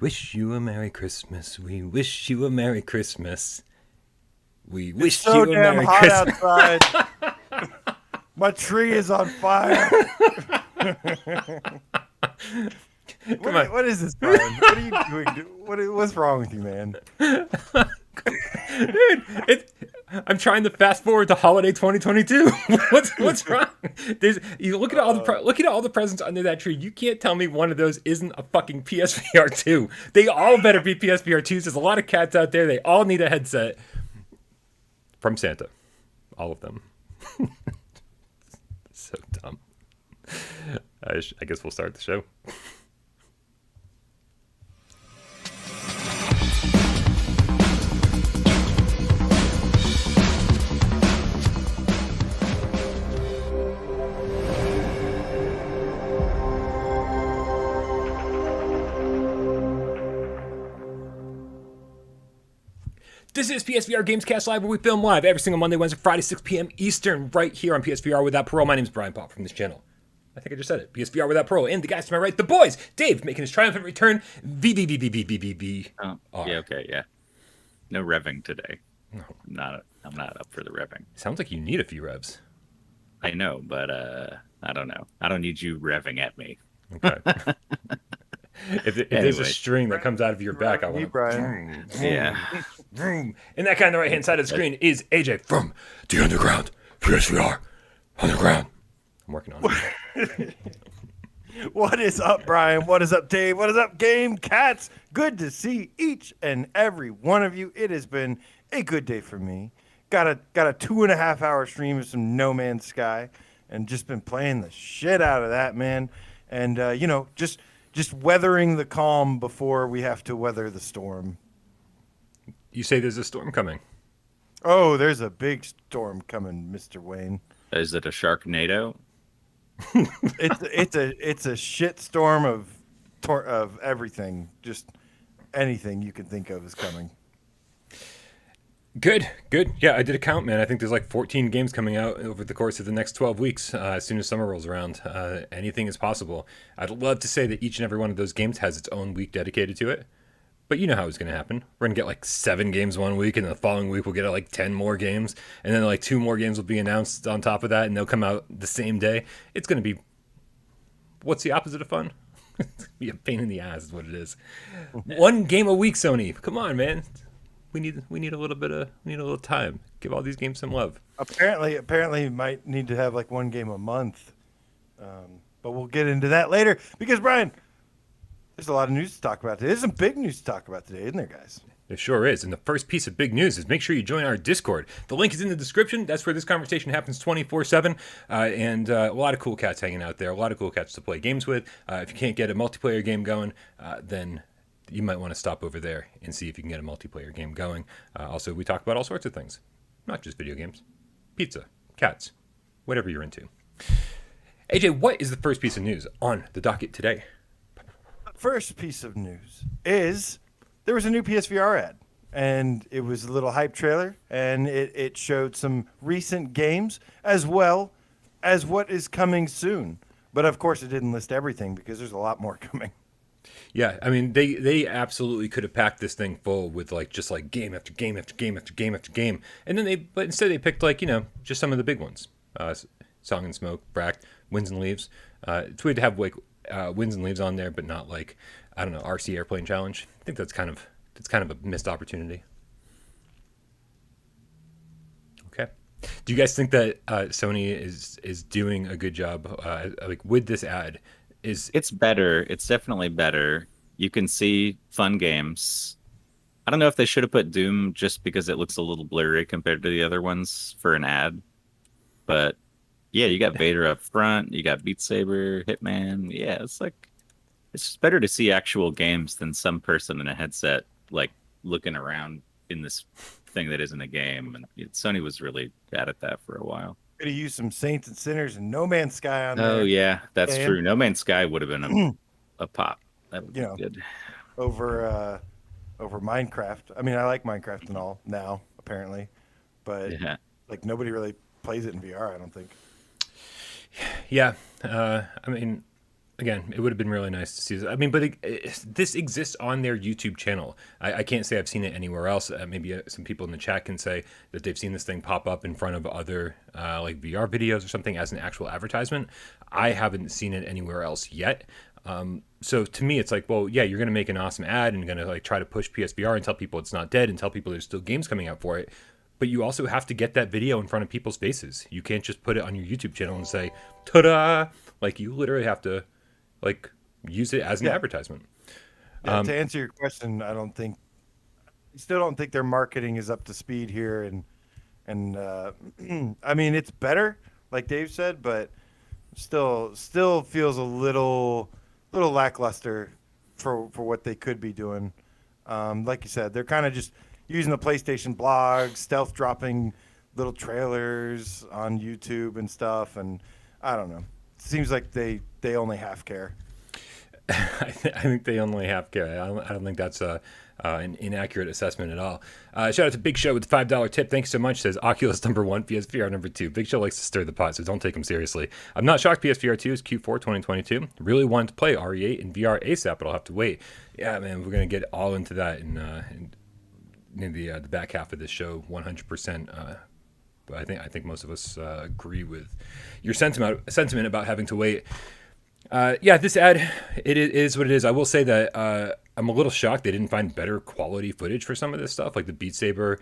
wish you a Merry Christmas. We wish you a Merry Christmas. We wish so you a damn Merry hot Christmas. outside. My tree is on fire. What is this, Brian? What are you doing? What's wrong with you, man? Dude, I'm trying to fast forward to holiday 2022. What's wrong? You look at all the presents under that tree. You can't tell me one of those isn't a fucking PSVR 2. They all better be PSVR 2s. There's a lot of cats out there. They all need a headset from Santa. All of them. So dumb. I guess we'll start the show. This is PSVR GamesCast Live, where we film live every single Monday, Wednesday, Friday, 6 p.m. Eastern, right here on PSVR Without Parole. My name is Brian Pop from this channel. I think I just said it. PSVR Without Parole. And the guys to my right, the boys. Dave making his triumphant return. VVVVVVVV. Oh, yeah, okay, yeah. No revving today. No. I'm not up for the revving. Sounds like you need a few revs. I know, but I don't know. I don't need you revving at me. Okay. If there's a string that comes out of your back, I want to. Brian. Yeah. And that guy on the right hand side of the screen is AJ from the Underground. PSVR Underground. I'm working on it. What is up, Brian? What is up, Dave? What is up, Game Cats? Good to see each and every one of you. It has been a good day for me. Got a 2.5 hour stream of some No Man's Sky, and just been playing the shit out of that, man. And just weathering the calm before we have to weather the storm. You say there's a storm coming. Oh, there's a big storm coming, Mr. Wayne. Is it a Sharknado? It's a shit storm of everything. Just anything you can think of is coming. Good. Yeah, I did a count, man. I think there's like 14 games coming out over the course of the next 12 weeks, as soon as summer rolls around. Anything is possible. I'd love to say that each and every one of those games has its own week dedicated to it. But you know how it's going to happen. We're going to get like 7 games one week, and the following week we'll get like 10 more games. And then like 2 more games will be announced on top of that, and they'll come out the same day. It's going to be... What's the opposite of fun? It's going to be a pain in the ass is what it is. 1 game a week, Sony. Come on, man. We need a little time. Give all these games some love. Apparently, you might need to have like 1 game a month, but we'll get into that later. Because Brian, there's a lot of news to talk about today. There's some big news to talk about today, isn't there, guys? There sure is. And the first piece of big news is make sure you join our Discord. The link is in the description. That's where this conversation happens 24/7, and a lot of cool cats hanging out there. A lot of cool cats to play games with. If you can't get a multiplayer game going, then you might want to stop over there and see if you can get a multiplayer game going. Also, we talk about all sorts of things, not just video games. Pizza, cats, whatever you're into. AJ, what is the first piece of news on the docket today? First piece of news is there was a new PSVR ad, and it was a little hype trailer, and it showed some recent games as well as what is coming soon. But of course, it didn't list everything because there's a lot more coming. Yeah, I mean, they absolutely could have packed this thing full with just game after game after game after game after game, and then but instead they picked just some of the big ones. Song and Smoke, Brack, Winds and Leaves. It's weird to have Winds and Leaves on there, but not RC Airplane Challenge. I think that's kind of a missed opportunity. Okay, do you guys think that Sony is doing a good job with this ad? It's better. It's definitely better. You can see fun games. I don't know if they should have put Doom just because it looks a little blurry compared to the other ones for an ad. But yeah, you got Vader up front. You got Beat Saber, Hitman. Yeah, it's just better to see actual games than some person in a headset looking around in this thing that isn't a game. And Sony was really bad at that for a while. Could have used some Saints and Sinners and No Man's Sky on there. Oh yeah, that's true. No Man's Sky would have been a pop. That would be good. Over Minecraft. I mean, I like Minecraft and all now, apparently, but nobody really plays it in VR. I don't think. Yeah, I mean, Again, it would have been really nice to see this. I mean, but this exists on their YouTube channel. I can't say I've seen it anywhere else. Maybe some people in the chat can say that they've seen this thing pop up in front of other like VR videos or something as an actual advertisement. I haven't seen it anywhere else yet. So to me, it's like, well, yeah, you're going to make an awesome ad and going to like try to push PSVR and tell people it's not dead and tell people there's still games coming out for it. But you also have to get that video in front of people's faces. You can't just put it on your YouTube channel and say, ta-da! Like, you literally have to like use it as an advertisement. Yeah, to answer your question, I still don't think their marketing is up to speed here, and I mean, it's better, like Dave said, but still feels a little lackluster for what they could be doing. Like you said, they're kind of just using the PlayStation blog, stealth dropping little trailers on YouTube and stuff, and I don't know. It seems like they only half care. I think they only half care. I don't think that's an inaccurate assessment at all. Shout out to Big Show with the $5 tip. Thanks so much. Says Oculus number 1, PSVR number 2. Big Show likes to stir the pot, so don't take him seriously. I'm not shocked PSVR 2 is Q4 2022. Really wanted to play RE8 and VR ASAP, but I'll have to wait. Yeah, man, we're going to get all into that in the back half of this show 100%. But I think most of us agree with your sentiment about having to wait. This ad, it is what it is. I will say that I'm a little shocked they didn't find better quality footage for some of this stuff. Like the Beat Saber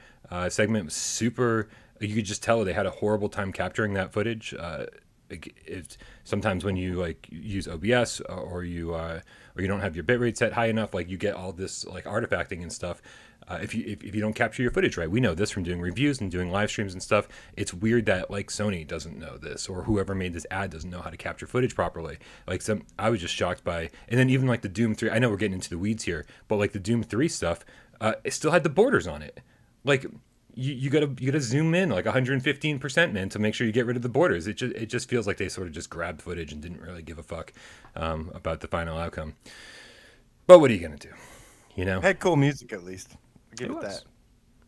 segment was super. You could just tell they had a horrible time capturing that footage. Sometimes when you like use OBS or you don't have your bitrate set high enough, like you get all this like artifacting and stuff. If you don't capture your footage right, we know this from doing reviews and doing live streams and stuff. It's weird that like Sony doesn't know this, or whoever made this ad doesn't know how to capture footage properly. I was just shocked by, and then even like the Doom 3. I know we're getting into the weeds here, but like the Doom 3 stuff, it still had the borders on it. Like you gotta zoom in like 115%, man, to make sure you get rid of the borders. It just feels like they sort of just grabbed footage and didn't really give a fuck about the final outcome. But what are you gonna do? You know, Had cool music at least. Give it that.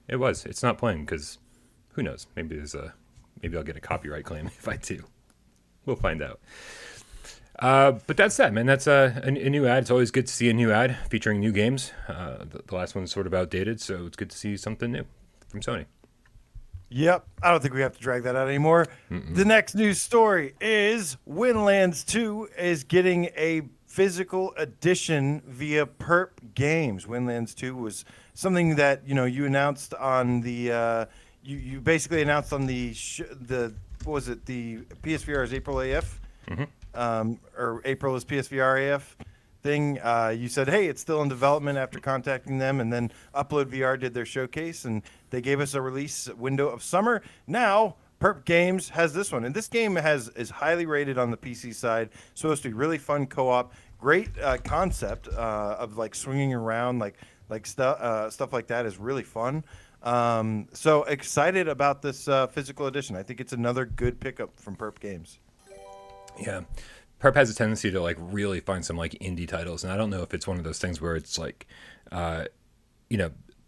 It was. It's not playing because who knows? Maybe I'll get a copyright claim if I do. We'll find out. But that's that, man. That's a new ad. It's always good to see a new ad featuring new games. The last one's sort of outdated, so it's good to see something new from Sony. Yep. I don't think we have to drag that out anymore. The next news story is Windlands 2 is getting a physical edition via Perp Games. Windlands 2 was something that you announced on the you basically announced on the what was it, the PSVR's April AF or April is PSVR AF thing. You said, hey, it's still in development after contacting them, and then Upload VR did their showcase and they gave us a release window of summer. Now Perp Games has this one, and this game is highly rated on the PC side. Supposed to be really fun co-op, great concept of like swinging around, like stuff like that is really fun. So excited about this physical edition. I think it's another good pickup from Perp Games. Yeah, Perp has a tendency to like really find some like indie titles, and I don't know if it's one of those things where it's like,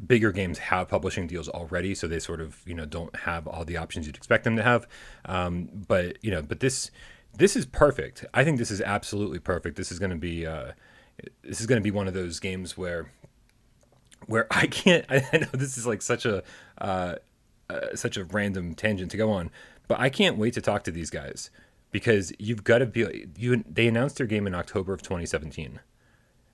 bigger games have publishing deals already, so they sort of don't have all the options you'd expect them to have. But this is perfect. I think this is absolutely perfect. This is going to be one of those games where I can't. I know this is like such a random tangent to go on, but I can't wait to talk to these guys because you've got to be. They announced their game in October of 2017. It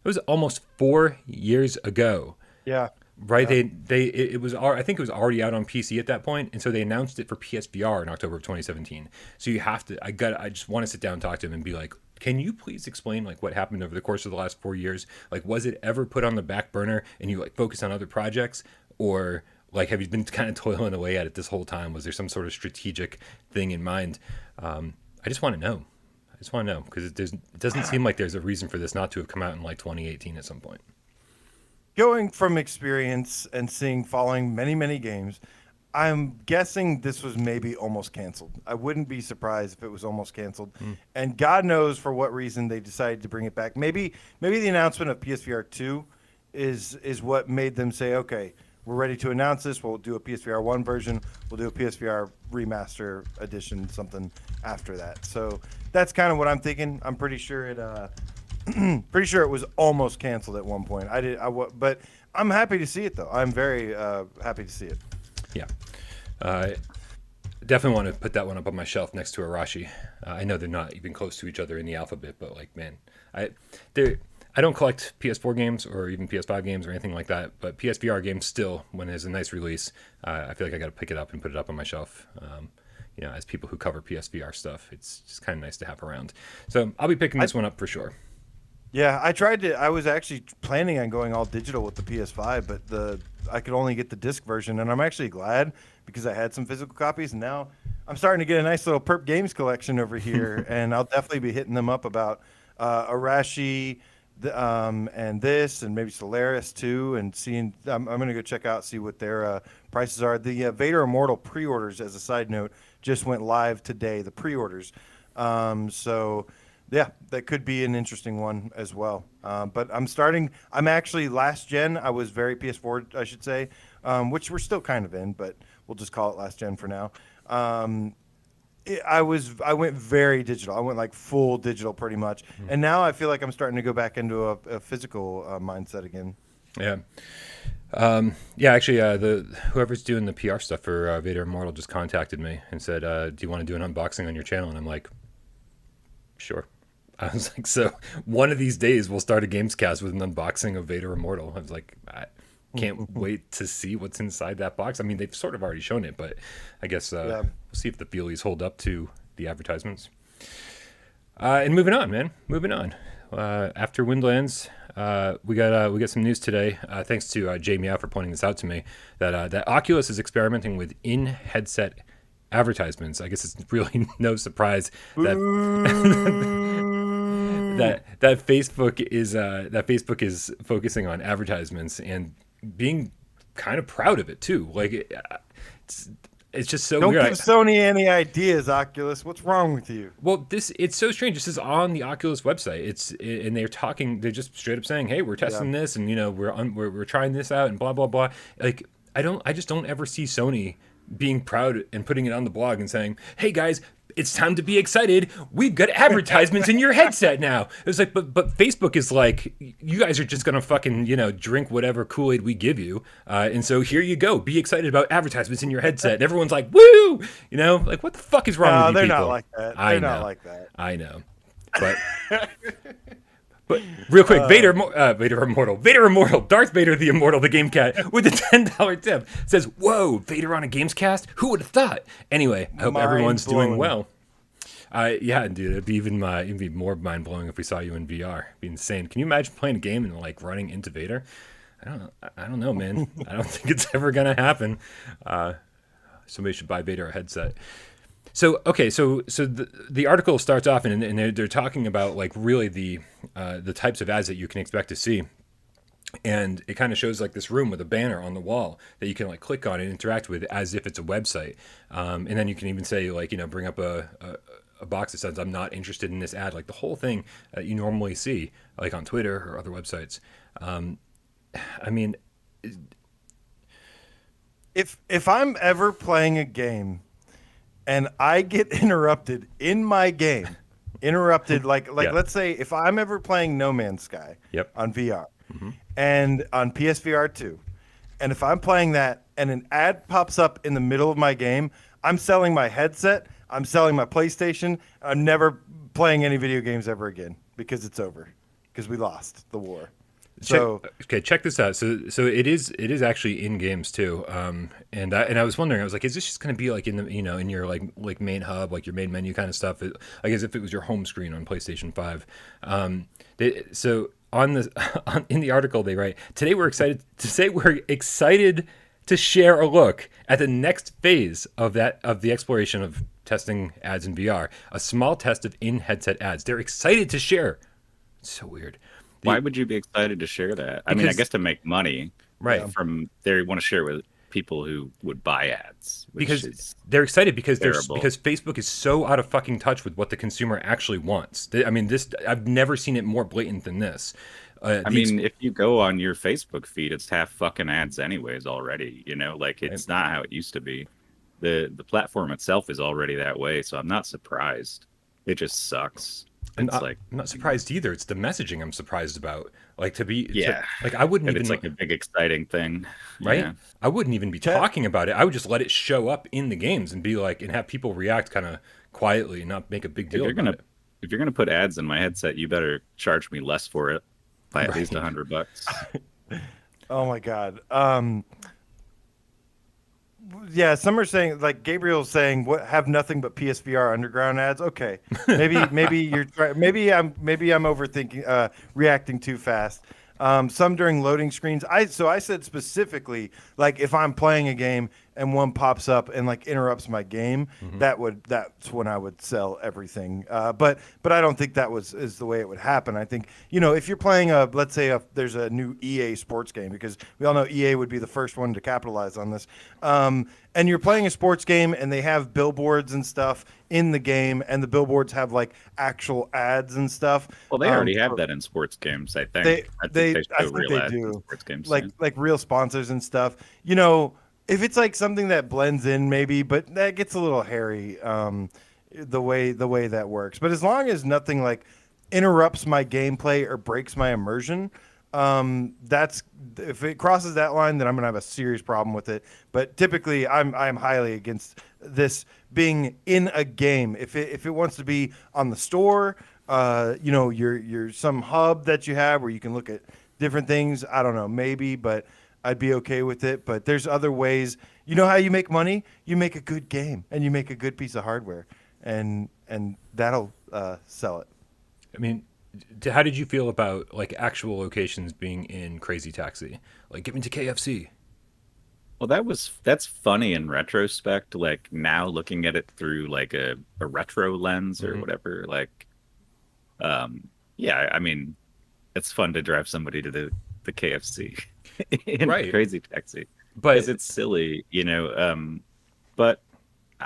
was almost 4 years ago. Yeah. Right. Yeah. It was. I think it was already out on PC at that point, and so they announced it for PSVR in October of 2017. So you have to. I just want to sit down and talk to them and be like, can you please explain like what happened over the course of the last 4 years? Like, was it ever put on the back burner and you like focus on other projects, or like have you been kind of toiling away at it this whole time? Was there some sort of strategic thing in mind? I just want to know. Because it doesn't seem like there's a reason for this not to have come out in like 2018 at some point. Going from experience and following many, many games, I'm guessing this was maybe almost canceled. I wouldn't be surprised if it was almost canceled. And God knows for what reason they decided to bring it back. Maybe the announcement of PSVR2 is what made them say, okay, we're ready to announce this. We'll do a PSVR 1 version. We'll do a PSVR remaster edition, something after that. So that's kind of what I'm thinking. I'm pretty sure it pretty sure it was almost canceled at one point. But I'm happy to see it though. I'm very happy to see it. Yeah. Definitely want to put that one up on my shelf next to Arashi. I know they're not even close to each other in the alphabet, but like, man, I don't collect PS4 games or even PS5 games or anything like that. But PSVR games still, when there's a nice release, I feel like I got to pick it up and put it up on my shelf. As people who cover PSVR stuff, it's just kind of nice to have around. So I'll be picking this one up for sure. Yeah, I was actually planning on going all digital with the PS5, but I could only get the disc version, and I'm actually glad because I had some physical copies, and now I'm starting to get a nice little Perp Games collection over here, and I'll definitely be hitting them up about Arashi, and this, and maybe Solaris too, and seeing. I'm going to go check out, see what their prices are. The Vader Immortal pre-orders, as a side note, just went live today. The pre-orders, so. Yeah, that could be an interesting one as well. But I'm actually last gen. I was very PS4, I should say, which we're still kind of in, but we'll just call it last gen for now. I went very digital. I went like full digital pretty much. And now I feel like I'm starting to go back into a physical mindset again. Yeah. Actually, whoever's doing the PR stuff for Vader Immortal just contacted me and said, do you want to do an unboxing on your channel? And I'm like, sure. I was like, so one of these days we'll start a GamesCast with an unboxing of Vader Immortal. I was like, I can't wait to see what's inside that box. I mean, they've sort of already shown it, but I guess we'll see if the feelies hold up to the advertisements. And moving on, man. Moving on. After Windlands, we got some news today. Thanks to Jamie out for pointing this out to me. That Oculus is experimenting with in-headset advertisements. I guess it's really no surprise that that Facebook is focusing on advertisements and being kind of proud of it too. Like it's just so Don't weird. give Sony any ideas, Oculus. What's wrong with you? Well, it's so strange. This is on the Oculus website. And they're just straight up saying, "Hey, we're testing this, and we're trying this out, and blah blah blah." Like I just don't ever see Sony being proud and putting it on the blog and saying, "Hey guys, it's time to be excited. We've got advertisements in your headset now." It's like, but Facebook is like, you guys are just gonna fucking drink whatever Kool-Aid we give you, and so here you go. Be excited about advertisements in your headset. And everyone's like, "Woo!" Like, what the fuck is wrong with you they're people? not like that. They're not like that. I know, but. But real quick, Vader Immortal, Darth Vader the Immortal, the Game Cat, with a $10 tip says, "Whoa, Vader on a GamesCast? Who would have thought?" Anyway, I hope everyone's doing well. Yeah, dude, it'd be more mind blowing if we saw you in VR. It'd be insane. Can you imagine playing a game and like running into Vader? I don't know, man. I don't think it's ever gonna happen. Somebody should buy Vader a headset. So the article starts off and they're talking about like really the types of ads that you can expect to see, and it kind of shows like this room with a banner on the wall that you can like click on and interact with as if it's a website, and then you can even say like bring up a box that says "I'm not interested in this ad," like the whole thing that you normally see like on Twitter or other websites. I mean, if I'm ever playing a game and I get interrupted in my game, like let's say if I'm ever playing No Man's Sky on VR and on PSVR2, and if I'm playing that and an ad pops up in the middle of my game, I'm selling my headset, I'm selling my PlayStation, I'm never playing any video games ever again because it's over, because we lost the war. Check this out. So it is actually in games too. And I was wondering, I was like, is this just going to be like in the in your like main hub, like your main menu kind of stuff, like as if it was your home screen on PlayStation 5. So in the article they write, "Today we're excited to share a look at the next phase of the exploration of testing ads in VR, a small test of in-headset ads." They're excited to share. It's so weird. Why would you be excited to share that? I mean, I guess to make money, right? From they want to share with people who would buy ads, because they're excited because Facebook is so out of fucking touch with what the consumer actually wants. I mean, I've never seen it more blatant than this. I mean, if you go on your Facebook feed, it's half fucking ads anyways already. Like it's not how it used to be. The platform itself is already that way, so I'm not surprised. It just sucks. And It's like, I'm not surprised either. It's the messaging I'm surprised about. Like yeah, like I wouldn't and even it's like a big exciting thing, right? yeah. I wouldn't even be Chat. talking about it. I would just let it show up in the games and be like, and have people react kind of quietly and not make a big If deal you're about gonna it. if you're gonna put ads in my headset, you better charge me less for it by at least Right. $100. Oh my God. Yeah, some are saying, like Gabriel's saying, what have nothing but PSVR underground ads. Okay, maybe maybe I'm overthinking, reacting too fast. Some during loading screens. I said specifically, like if I'm playing a game and one pops up and like interrupts my game, that's when I would sell everything. But I don't think is the way it would happen. I think, if you're playing let's say there's a new EA sports game, because we all know EA would be the first one to capitalize on this. And you're playing a sports game and they have billboards and stuff in the game, and the billboards have like actual ads and stuff. Well, they already have that in sports games, I think. I think I show think real they ads in do, sports games. like Yeah. like real sponsors and stuff. If it's like something that blends in, maybe, but that gets a little hairy. The way that works, but as long as nothing like interrupts my gameplay or breaks my immersion, that's if it crosses that line, then I'm gonna have a serious problem with it. But typically, I'm highly against this being in a game. If it wants to be on the store, your some hub that you have where you can look at different things. I don't know, maybe, but I'd be okay with it. But there's other ways. You know how you make money? You make a good game and you make a good piece of hardware, and that'll sell it. I mean, how did you feel about like actual locations being in Crazy Taxi? Like, get me to KFC. Well, that's funny in retrospect. Like now looking at it through like a retro lens or whatever. Like, yeah, I mean, it's fun to drive somebody to the KFC in Right. Crazy Taxi, But because it's silly, But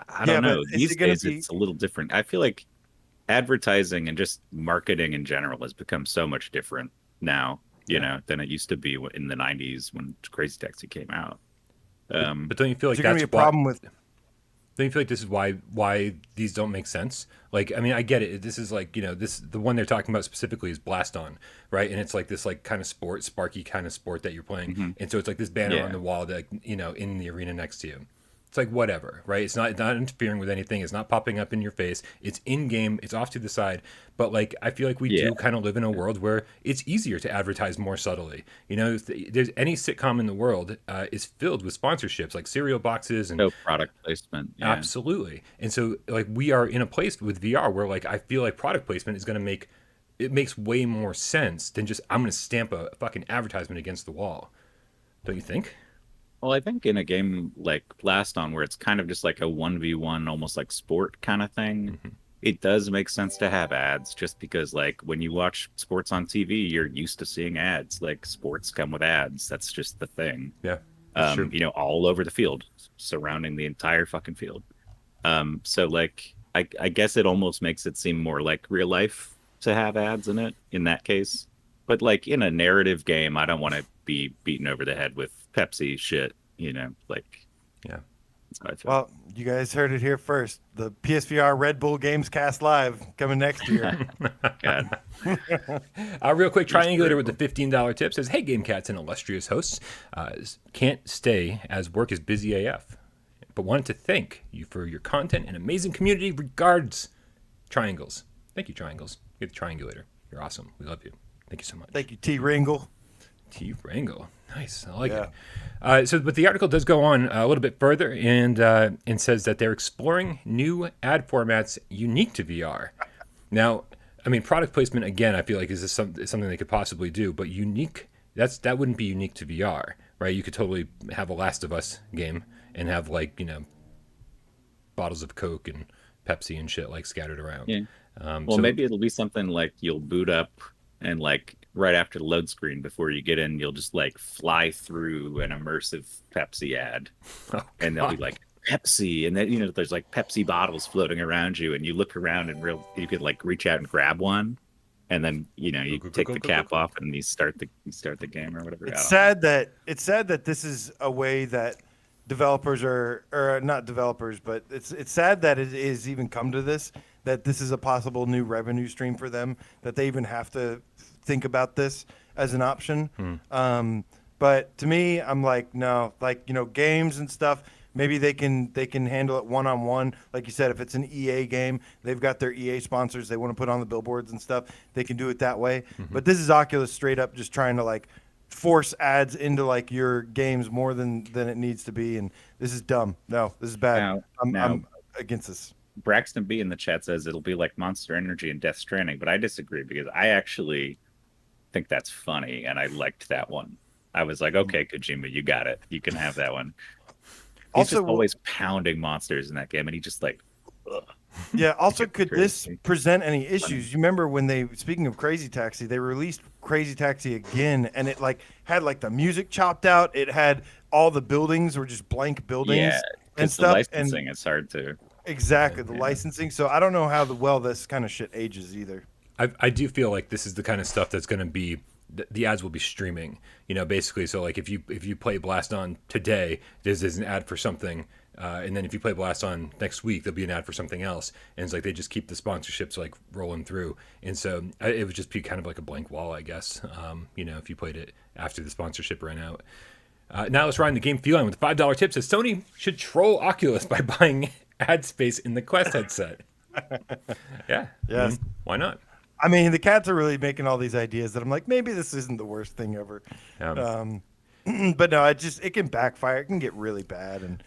I don't but know. is These it gonna days, be- it's a little different. I feel like advertising and just marketing in general has become so much different now, than it used to be in the 90s when Crazy Taxi came out. but don't you feel like Is there gonna that's be a problem with? don't you feel like this is why these don't make sense? Like, I mean, I get it. This is like, the one they're talking about specifically is Blast On, right? And it's like this like kind of sparky kind of sport that you're playing. And so it's like this banner Yeah. on the wall that, in the arena next to you. It's like whatever, right? It's not interfering with anything. It's not popping up in your face. It's in game. It's off to the side. But like, I feel like we Yeah. do kind of live in a world where it's easier to advertise more subtly. There's any sitcom in the world is filled with sponsorships like cereal boxes and No product placement. Yeah. absolutely. And so like we are in a place with VR where like I feel like product placement is going to makes way more sense than just I'm going to stamp a fucking advertisement against the wall. Don't you think? Well, I think in a game like Blast On, where it's kind of just like a 1v1, almost like sport kind of thing, it does make sense to have ads, just because like when you watch sports on TV, you're used to seeing ads. Like sports come with ads. That's just the thing. Yeah. That's true. All over the field, surrounding the entire fucking field. So like I guess it almost makes it seem more like real life to have ads in it in that case. But like in a narrative game, I don't want to be beaten over the head with Pepsi shit, like Yeah. that's how I feel. Well, you guys heard it here first. The PSVR Red Bull Gamescast Live coming next year. God. Real quick, Triangulator with the $15 tip says, "Hey, Game Cats and illustrious hosts, can't stay as work is busy AF, but wanted to thank you for your content and amazing community. Regards, Triangles." Thank you, Triangles. You're the Triangulator. You're awesome. We love you. Thank you so much. Thank you, T. Ringle. T. Wrangle. Nice. I like Yeah. it. But the article does go on a little bit further and says that they're exploring new ad formats unique to VR. Now, I mean, product placement, again, I feel like is something they could possibly do, but unique, that wouldn't be unique to VR, right? You could totally have a Last of Us game and have like, bottles of Coke and Pepsi and shit like scattered around. Yeah. Well, maybe it'll be something like you'll boot up and like right after the load screen before you get in, you'll just like fly through an immersive Pepsi ad, and they'll be like Pepsi, and then there's like Pepsi bottles floating around you, and you look around and you could like reach out and grab one, and then you take the cap off and you start the game or whatever. It's sad that this is a way that developers or not developers, but it's sad that it is even come to this, that this is a possible new revenue stream for them, that they even have to think about this as an option. But to me, I'm like, no, like, games and stuff, maybe they can handle it one-on-one. Like you said, if it's an EA game, they've got their EA sponsors they want to put on the billboards and stuff. They can do it that way. But this is Oculus straight up just trying to like force ads into like your games more than it needs to be, and this is dumb. No, this is bad. I'm against this. Braxton B in the chat says it'll be like Monster Energy and Death Stranding, but I disagree because I actually think that's funny, and I liked that one. I was like, okay, Kojima, you got it. You can have that one. He's also just always pounding monsters in that game, and he just like, ugh. Yeah. Also, could this present any issues? You remember when speaking of Crazy Taxi, they released Crazy Taxi again, and it like had like the music chopped out. It had all the buildings were just blank buildings and stuff. The licensing is hard to. Exactly, the licensing. So I don't know how well this kind of shit ages either. I do feel like this is the kind of stuff that's going to be. The ads will be streaming, basically. So like if you play Blast On today, there's an ad for something, and then if you play Blast On next week, there'll be an ad for something else, and it's like they just keep the sponsorships like rolling through, and so it would just be kind of like a blank wall, I guess. If you played it after the sponsorship ran out. Now let's ride the game feline with a $5 tip. Says Sony should troll Oculus by buying ad space in the Quest headset. Yeah. Yes. Why not? I mean, the cats are really making all these ideas that I'm like, maybe this isn't the worst thing ever. But no, it can backfire. It can get really bad, and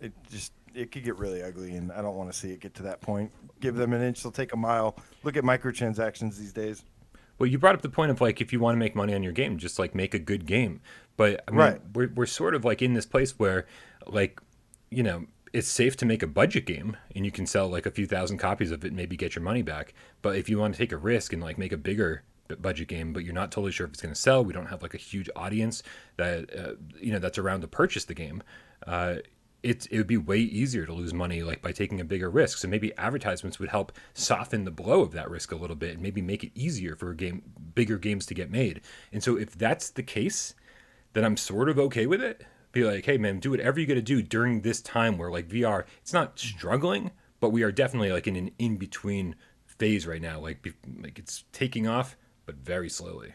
it could get really ugly, and I don't want to see it get to that point. Give them an inch, they'll take a mile. Look at microtransactions these days. Well, you brought up the point of like, if you want to make money on your game, just like make a good game. But I mean, we're sort of like in this place where like, it's safe to make a budget game and you can sell like a few thousand copies of it and maybe get your money back. But if you want to take a risk and like make a bigger budget game, but you're not totally sure if it's going to sell, we don't have like a huge audience that, that's around to purchase the game. It would be way easier to lose money like by taking a bigger risk. So maybe advertisements would help soften the blow of that risk a little bit and maybe make it easier for bigger games to get made. And so if that's the case, then I'm sort of okay with it. Be like, hey man, do whatever you got to do during this time where like VR, it's not struggling, but we are definitely like in an in-between phase right now. Like it's taking off, but very slowly.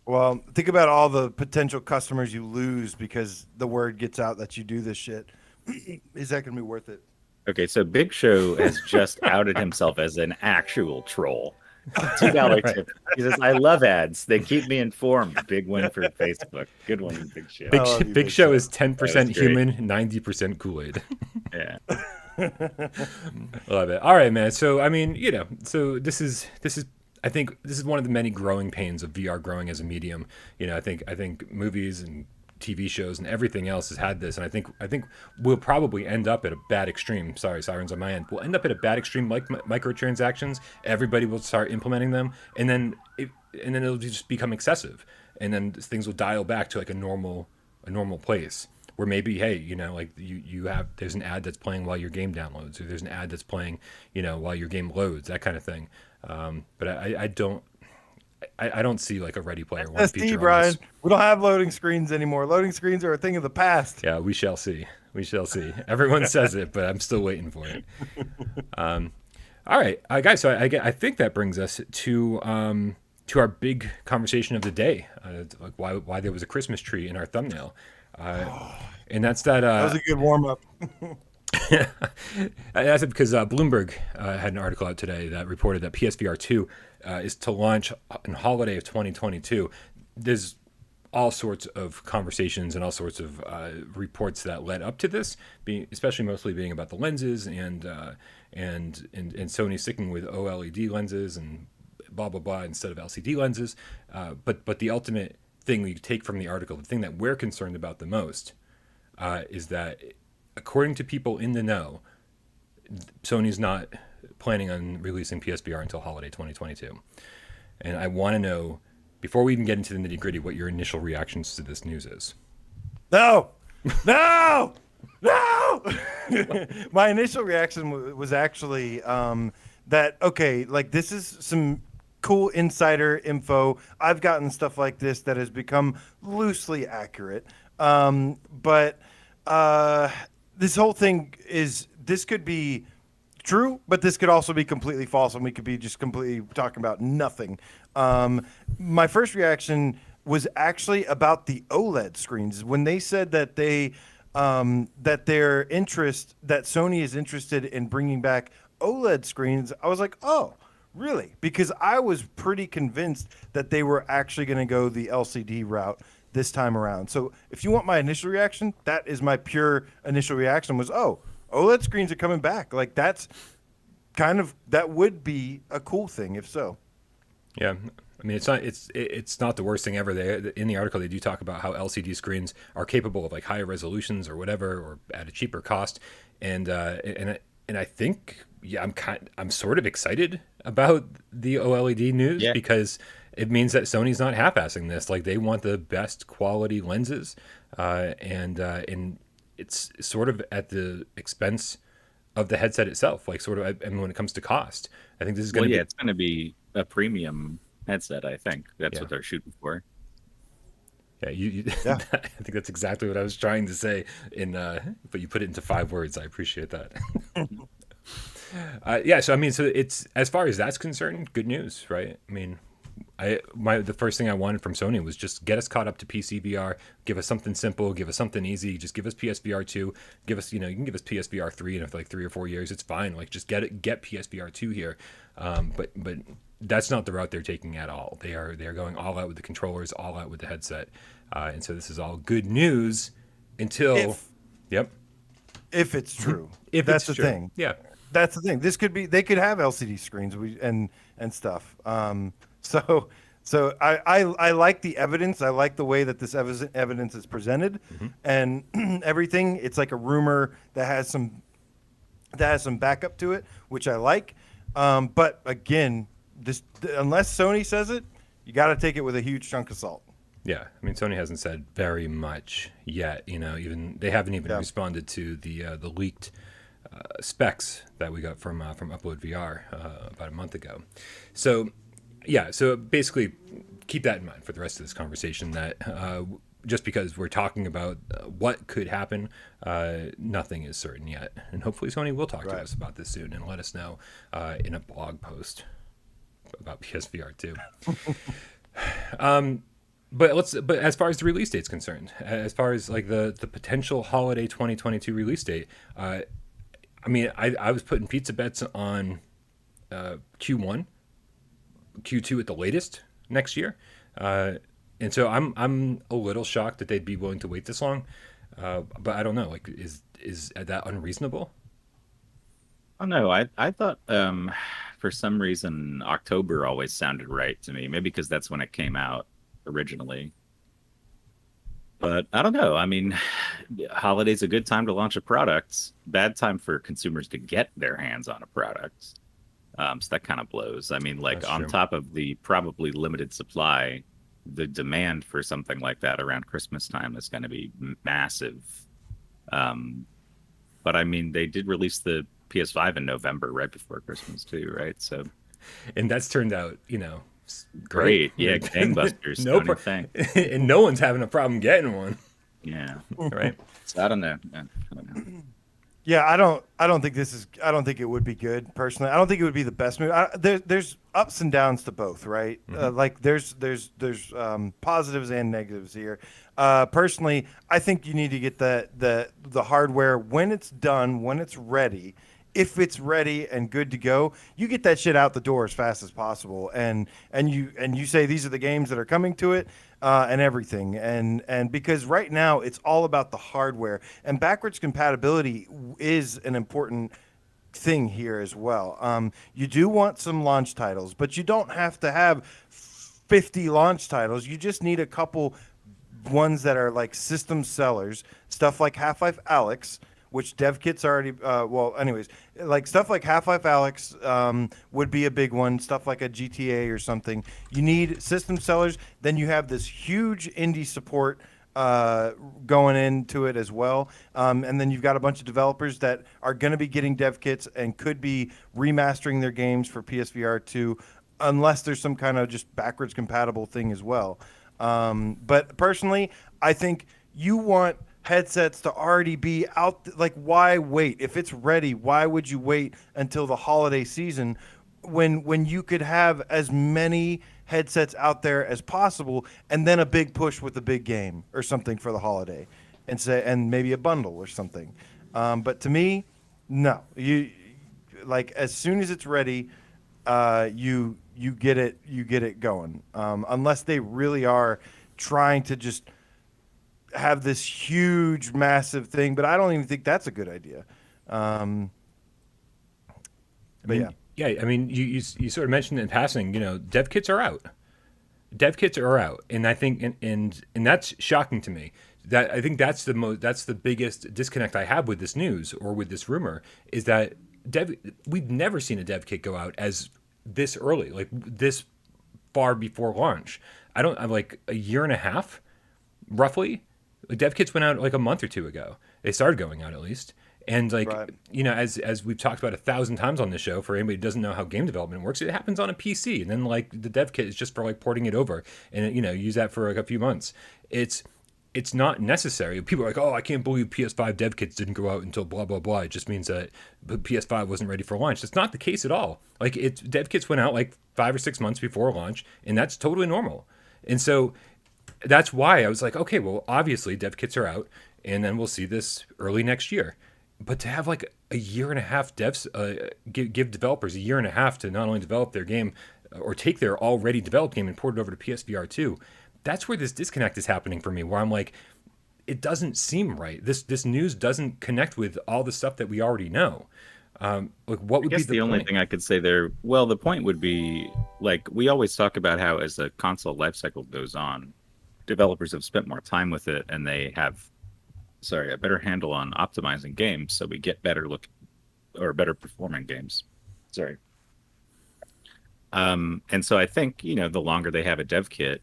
Well, think about all the potential customers you lose because the word gets out that you do this shit. Is that going to be worth it? Okay, so Big Show has just outed himself as an actual troll. $2 tip. He says, I love ads. They keep me informed. Big win for Facebook. Good one, Big Show. Big Show is 10% human, 90% Kool-Aid. Yeah. Love it. All right, man. So, I mean, so this is I think this is one of the many growing pains of VR growing as a medium. I think movies and TV shows and everything else has had this, and I think we'll probably end up at a bad extreme. Sorry, sirens on my end. We'll end up at a bad extreme like microtransactions. Everybody will start implementing them, and then it'll just become excessive, and then things will dial back to like a normal place where maybe like you have there's an ad that's playing while your game downloads, or there's an ad that's playing while your game loads, that kind of thing. But I don't see like a Ready Player One feature. Brian, we don't have loading screens anymore. Loading screens are a thing of the past. Yeah, we shall see. Everyone says it, but I'm still waiting for it. All right, guys. So I think that brings us to our big conversation of the day. Like why there was a Christmas tree in our thumbnail, and that's that. That was a good warm up. That's because Bloomberg had an article out today that reported that PSVR2 is to launch in holiday of 2022. There's all sorts of conversations and all sorts of reports that led up to this, especially mostly being about the lenses and Sony sticking with OLED lenses and blah blah blah instead of LCD lenses. But the ultimate thing we take from the article, the thing that we're concerned about the most, is that according to people in the know, Sony's not planning on releasing PSVR until holiday 2022. And I want to know, before we even get into the nitty gritty, what your initial reactions to this news is. No! My initial reaction was actually that, okay, like this is some cool insider info. I've gotten stuff like this that has become loosely accurate. But this whole thing this could be true, but this could also be completely false, and we could be just completely talking about nothing. My first reaction was actually about the OLED screens when they said that that Sony is interested in bringing back OLED screens. I was like, oh, really? Because I was pretty convinced that they were actually going to go the LCD route this time around. So if you want my initial reaction, that is my pure initial reaction was, oh, OLED screens are coming back. Like that would be a cool thing if so. Yeah. I mean, it's not the worst thing ever. In the article, they do talk about how LCD screens are capable of like higher resolutions or whatever, or at a cheaper cost. And I think, yeah, I'm sort of excited about the OLED news because it means that Sony's not half-assing this. Like they want the best quality lenses, and it's sort of at the expense of the headset itself. Like sort of, and when it comes to cost, I think this is going to it's going to be a premium headset. I think that's what they're shooting for. Yeah, yeah. I think that's exactly what I was trying to say. But you put it into 5 words. I appreciate that. Yeah, so I mean, so it's as far as that's concerned, good news, right? I mean, the first thing I wanted from Sony was just get us caught up to PCVR, give us something simple, give us something easy, just give us PSVR2, give us, you can give us PSVR3 in like 3 or 4 years, it's fine. Like just get PSVR2 here. But that's not the route they're taking at all. They are going all out with the controllers, all out with the headset, and so this is all good news until if it's true. If that's it's the true. thing. Yeah. That's the thing. This could be. They could have LCD screens and stuff. So I like the evidence. I like the way that this evidence is presented, and everything. It's like a rumor that has some backup to it, which I like. But again, unless Sony says it, you got to take it with a huge chunk of salt. Yeah, I mean, Sony hasn't said very much yet. Even they haven't even responded to the leaked specs that we got from Upload VR about a month ago. So, yeah, so basically keep that in mind for the rest of this conversation, that just because we're talking about what could happen, nothing is certain yet. And hopefully Sony will talk to us about this soon and let us know in a blog post about PSVR 2. But as far as the release date's concerned, as far as like the potential holiday 2022 release date, I mean, I was putting pizza bets on Q1, Q2 at the latest next year, and so I'm a little shocked that they'd be willing to wait this long. But I don't know. Like, is that unreasonable? Oh no, I thought for some reason October always sounded right to me. Maybe because that's when it came out originally. But I don't know. I mean, holiday's a good time to launch a product. Bad time for consumers to get their hands on a product. So that kind of blows. I mean, like on top of the probably limited supply, the demand for something like that around Christmas time is going to be massive. But I mean, they did release the PS5 in November, right before Christmas too, right? So, and that's turned out, great. Yeah, gangbusters. And no one's having a problem getting one. Yeah. Right. So I don't know. Yeah, I don't think it would be good personally. I don't think it would be the best move. There's ups and downs to both, right? Like there's positives and negatives here. Personally, I think you need to get the hardware when it's done, when it's ready. If it's ready and good to go, you get that shit out the door as fast as possible, and you say these are the games that are coming to it, and everything, and because right now it's all about the hardware, and backwards compatibility is an important thing here as well. You do want some launch titles, but you don't have to have 50 launch titles. You just need a couple ones that are like system sellers, stuff like Half-Life Alyx, which dev kits already, like stuff like Half-Life Alyx would be a big one, stuff like a GTA or something. You need system sellers. Then you have this huge indie support going into it as well. And then you've got a bunch of developers that are going to be getting dev kits and could be remastering their games for PSVR 2, unless there's some kind of just backwards compatible thing as well. But personally, I think you want headsets to already be out. Like, why wait? If it's ready, why would you wait until the holiday season when you could have as many headsets out there as possible, and then a big push with a big game or something for the holiday, and maybe a bundle or something. But to me, no. You like as soon as it's ready, you get it going. Unless they really are trying to just have this huge, massive thing, but I don't even think that's a good idea. But yeah. Yeah, I mean, you sort of mentioned it in passing. Dev kits are out. Dev kits are out, and I think and that's shocking to me. That I think that's the biggest disconnect I have with this news or with this rumor is that we've never seen a dev kit go out as this early, like this far before launch. I'm like a year and a half, roughly. Like dev kits went out like a month or two ago. They started going out at least. And like Right. as we've talked about 1,000 times on this show, for anybody who doesn't know how game development works, it happens on a PC, and then like the dev kit is just for like porting it over, and use that for like a few months. It's not necessary. People are like, oh, I can't believe PS5 dev kits didn't go out until blah blah blah. It just means that the PS5 wasn't ready for launch. That's not the case at all. Like dev kits went out like 5 or 6 months before launch, and that's totally normal. And so that's why I was like, okay, well, obviously dev kits are out, and then we'll see this early next year. But to have like a year and a half give developers a year and a half to not only develop their game or take their already developed game and port it over to PSVR 2, that's where this disconnect is happening for me, where I'm like, it doesn't seem right. This news doesn't connect with all the stuff that we already know. Like, what would I guess be the only point? thing I could say there, well, the point would be like we always talk about how as the console lifecycle goes on, developers have spent more time with it and they have a better handle on optimizing games, so we get better better performing games. Sorry. And so I think, the longer they have a dev kit,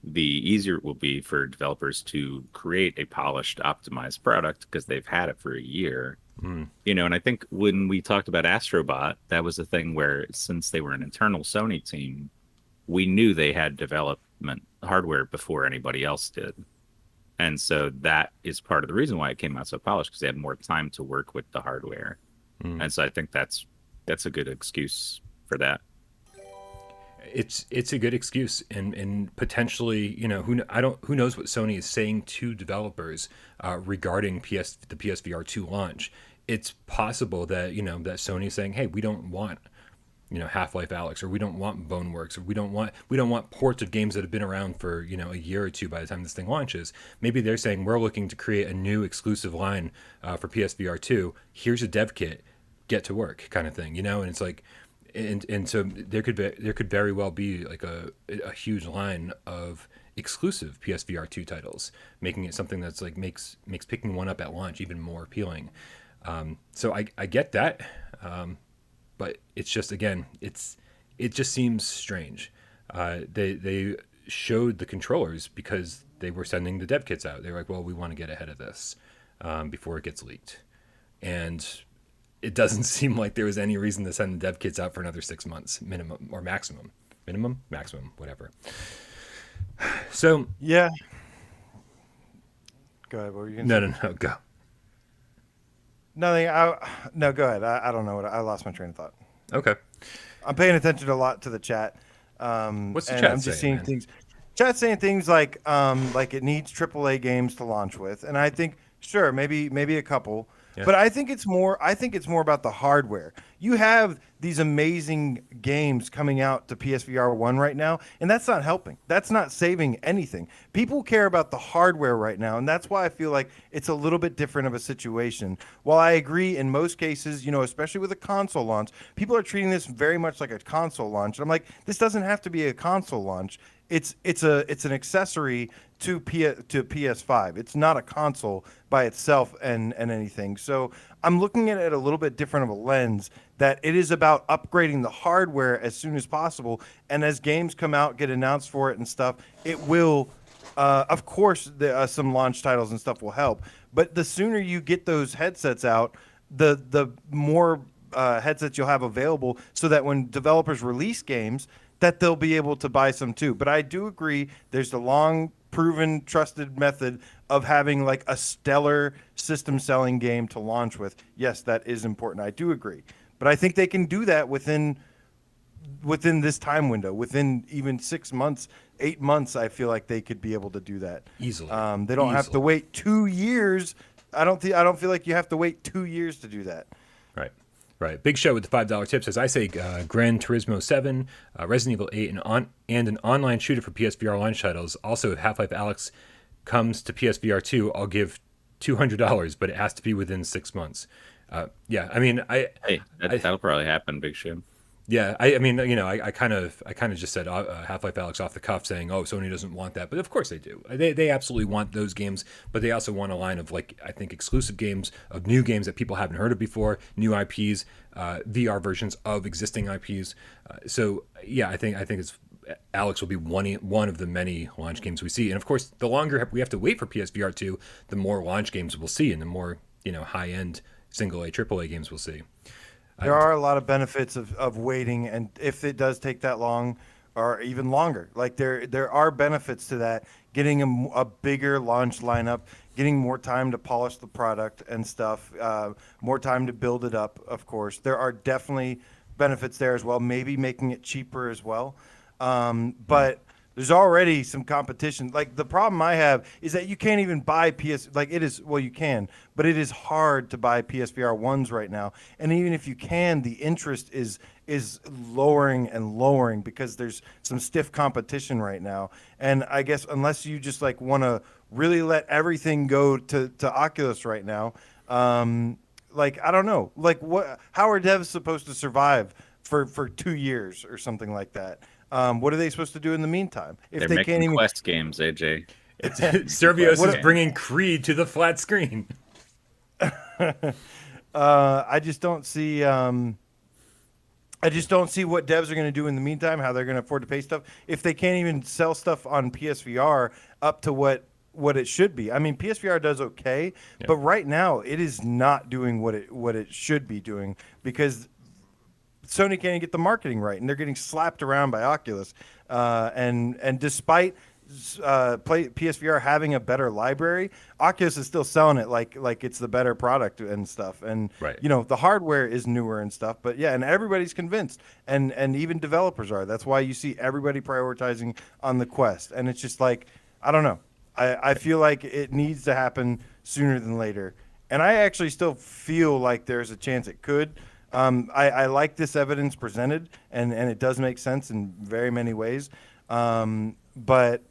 the easier it will be for developers to create a polished, optimized product because they've had it for a year. And I think when we talked about Astrobot, that was a thing where since they were an internal Sony team, we knew they had development hardware before anybody else did. And so that is part of the reason why it came out so polished, because they had more time to work with the hardware. And so I think that's a good excuse for that. It's a good excuse, and potentially, who knows what Sony is saying to developers regarding the PSVR 2 launch. It's possible that that Sony is saying, hey, we don't want Half-Life Alyx, or we don't want Boneworks, or we don't want ports of games that have been around for a year or two by the time this thing launches. Maybe they're saying we're looking to create a new exclusive line for PSVR 2. Here's a dev kit, get to work, kind of thing, and it's like. And so there could very well be like a huge line of exclusive PSVR 2 titles, making it something that's like makes picking one up at launch even more appealing. So I get that, but it's just, again, it just seems strange. They showed the controllers because they were sending the dev kits out. They were like, well, we want to get ahead of this before it gets leaked, and it doesn't seem like there was any reason to send the dev kits out for another 6 months minimum or maximum, whatever. So Yeah. Go ahead. What were you going to say? no, go. Nothing. No, go ahead. I don't know I lost my train of thought. Okay. I'm paying attention a lot to the chat. What's the and chat I'm just saying, seeing man? things. Chat saying things like it needs AAA games to launch with, and I think sure, maybe a couple. Yeah. But I think it's more about the hardware. You have these amazing games coming out to PSVR 1 right now, and that's not helping. That's not saving anything. People care about the hardware right now, and that's why I feel like it's a little bit different of a situation. While I agree in most cases, especially with a console launch, people are treating this very much like a console launch. And I'm like, this doesn't have to be a console launch. It's an accessory to PS5. It's not a console by itself and anything. So I'm looking at it a little bit different of a lens, that it is about upgrading the hardware as soon as possible. And as games come out, get announced for it and stuff, it will, of course, some launch titles and stuff will help. But the sooner you get those headsets out, the more headsets you'll have available, so that when developers release games, that they'll be able to buy some too. But I do agree there's the long proven, trusted method of having like a stellar system selling game to launch with, yes, that is important. I do agree. But I think they can do that within this time window, within even 6 months, 8 months. I feel like they could be able to do that Easily. They don't have to Easily. wait 2 years. I don't feel like you have to wait 2 years to do that. Right. Right. Big Show with the $5 tip says, I say Gran Turismo 7, Resident Evil 8, and an online shooter for PSVR launch titles. Also, if Half-Life Alyx comes to PSVR 2, I'll give $200, but it has to be within 6 months. Yeah, I mean, That'll probably happen, Big Show. Yeah, I mean, you know, I kind of just said Half-Life Alyx off the cuff, saying, "Oh, Sony doesn't want that," but of course they do. They absolutely want those games, but they also want a line of, like, I think, exclusive games, of new games that people haven't heard of before, new IPs, VR versions of existing IPs. So yeah, I think it's Alyx will be one of the many launch games we see, and of course, the longer we have to wait for PSVR 2, the more launch games we'll see, and the more, you know, high-end single-A, triple-A games we'll see. There are a lot of benefits of waiting, and if it does take that long or even longer, like there are benefits to that. Getting a bigger launch lineup, getting more time to polish the product and stuff, more time to build it up, of course. There are definitely benefits there as well, maybe making it cheaper as well. But there's already some competition. Like, the problem I have is that you can't even buy you can, but it is hard to buy PSVR 1s right now. And even if you can, the interest is lowering and lowering because there's some stiff competition right now. And I guess unless you just like want to really let everything go to Oculus right now, like, I don't know, like, how are devs supposed to survive for 2 years or something like that? What are they supposed to do in the meantime? If They're they making can't even Quest games, AJ. Servios is bringing Creed to the flat screen. I just don't see. I just don't see what devs are going to do in the meantime. How they're going to afford to pay stuff if they can't even sell stuff on PSVR up to what it should be. I mean, PSVR does okay, but right now it is not doing what it should be doing because Sony can't even get the marketing right, and they're getting slapped around by Oculus. And despite PSVR having a better library, Oculus is still selling it like it's the better product and stuff. And Right. you know, the hardware is newer and stuff. But yeah, and everybody's convinced, and even developers are. That's why you see everybody prioritizing on the Quest. And it's just like, I don't know. I feel like it needs to happen sooner than later. And I actually still feel like there's a chance it could. I like this evidence presented, and it does make sense in very many ways. But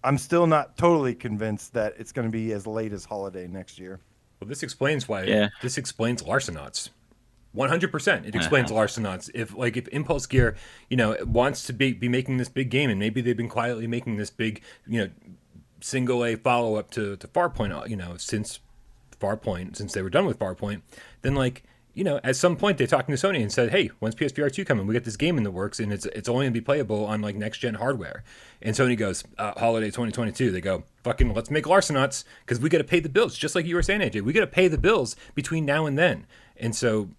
I'm still not totally convinced that it's going to be as late as holiday next year. Well, this explains why. Yeah. This explains Larcenauts. 100%. It explains Larcenauts. If Impulse Gear, you know, wants to be making this big game, and maybe they've been quietly making this big, you know, single A follow up to Farpoint, you know, since they were done with Farpoint, then, like, you know, at some point they're talking to Sony and said, "Hey, when's PSVR 2 coming? We got this game in the works, and it's only gonna be playable on, like, next gen hardware." And Sony goes, "Holiday 2022." They go, "Fucking let's make Larcenauts because we got to pay the bills." Just like you were saying, AJ, we got to pay the bills between now and then. And so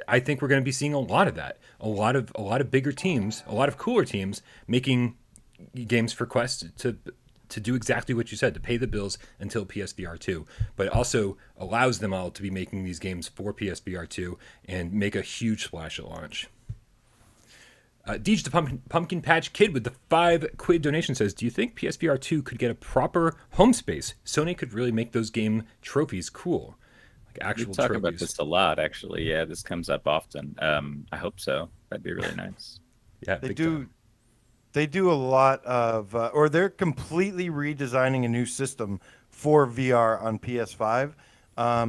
I think we're going to be seeing a lot of that. A lot of bigger teams, a lot of cooler teams making games for Quest to do exactly what you said, to pay the bills until PSVR 2, but it also allows them all to be making these games for PSVR 2 and make a huge splash at launch. Deej the Pumpkin Patch Kid with the $5 donation says, "Do you think PSVR 2 could get a proper home space? Sony could really make those game trophies cool, like actual We talk trophies." about this a lot, actually. Yeah, this comes up often. I hope so. That'd be really nice. Yeah, They big do. time. They do a lot of, or they're completely redesigning a new system for VR on PS5.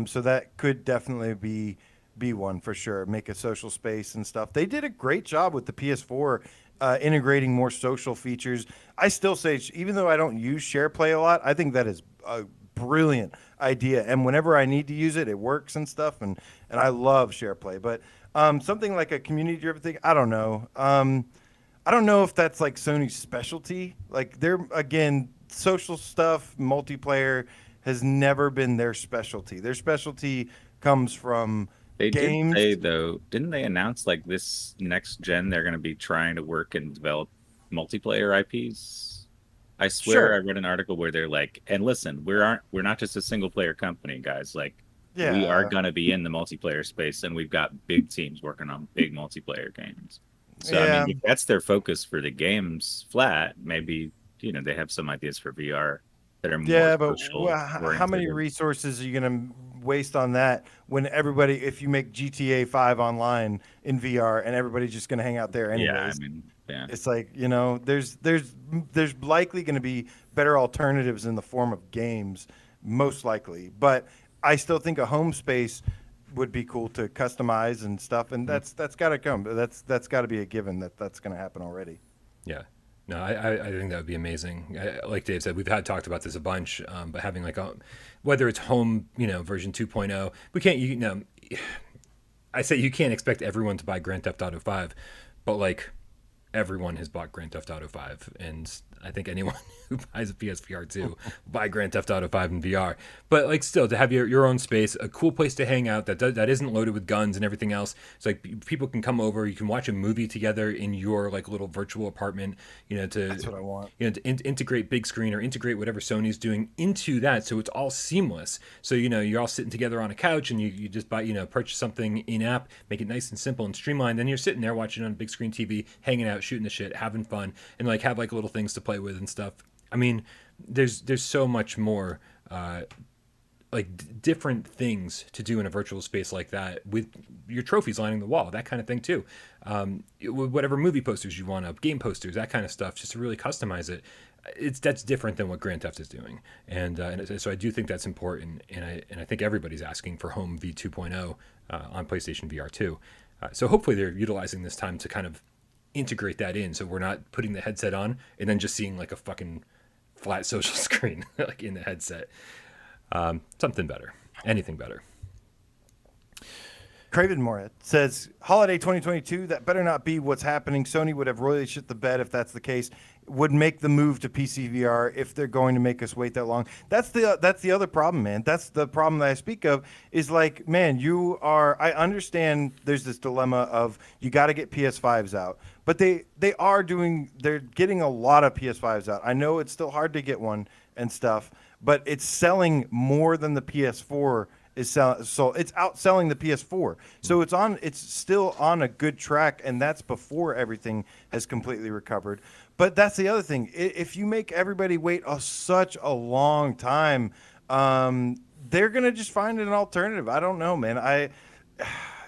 So that could definitely be one for sure. Make a social space and stuff. They did a great job with the PS4 integrating more social features. I still say, even though I don't use SharePlay a lot, I think that is a brilliant idea. And whenever I need to use it, it works and stuff. And I love SharePlay. But something like a community-driven thing, I don't know. I don't know if that's like Sony's specialty. Like, they're, again, social stuff, multiplayer has never been their specialty. Their specialty comes from They games. did say, though, didn't they announce, like, this next gen they're going to be trying to work and develop multiplayer IPs? I swear I Sure. read an article where they're like, and listen, we're not just a single player company, guys. Like we are Yeah. gonna be in the multiplayer space, and we've got big teams working on big multiplayer games. So I mean, Yeah. if that's their focus for the games flat, maybe they have some ideas for VR that are more Yeah, but social how oriented. many resources are you going to waste on that when everybody, if you make GTA 5 online in VR and everybody's just going to hang out there Yeah, I anyways? mean, yeah. It's like, there's likely going to be better alternatives in the form of games, most likely. But I still think a home space would be cool to customize and stuff, and Mhm. that's got to come. That's got to be a given that's going to happen already. Yeah. No, I think that would be amazing. Like Dave said, we've had talked about this a bunch, but having like whether it's home, version 2.0, we can't, I say you can't expect everyone to buy Grand Theft Auto 5, but like everyone has bought Grand Theft Auto 5, and I think anyone who buys a PSVR 2 will buy Grand Theft Auto 5 in VR. But like still, to have your own space, a cool place to hang out that isn't loaded with guns and everything else. It's like people can come over, you can watch a movie together in your like little virtual apartment. To That's what I want. integrate big screen or integrate whatever Sony's doing into that, so it's all seamless. So you're all sitting together on a couch, and you just buy purchase something in app, make it nice and simple and streamlined. Then you're sitting there watching on a big screen TV, hanging out, shooting the shit, having fun, and like have like little things to play with and stuff. I mean, there's so much more different things to do in a virtual space like that, with your trophies lining the wall, that kind of thing too. Whatever movie posters you want up, game posters, that kind of stuff, just to really customize it. That's different than what Grand Theft is doing, and so I do think that's important, and I think everybody's asking for Home V 2.0 on PlayStation VR 2. So hopefully they're utilizing this time to kind of integrate that in, so we're not putting the headset on and then just seeing like a fucking flat social screen like in the headset. Something better, anything better. Craven Moret says, holiday 2022, that better not be what's happening. Sony would have royally shit the bed if that's the case. Would make the move to PCVR if they're going to make us wait that long. That's the other problem, man. That's the problem that I speak of, is like, man, I understand there's this dilemma of you got to get PS5s out, but they're getting a lot of PS5s out. I know it's still hard to get one and stuff, but it's selling more than the PS4 is selling. So it's outselling the PS4. So it's still on a good track, and that's before everything has completely recovered. But that's the other thing. If you make everybody wait such a long time, they're gonna just find an alternative. I don't know, man.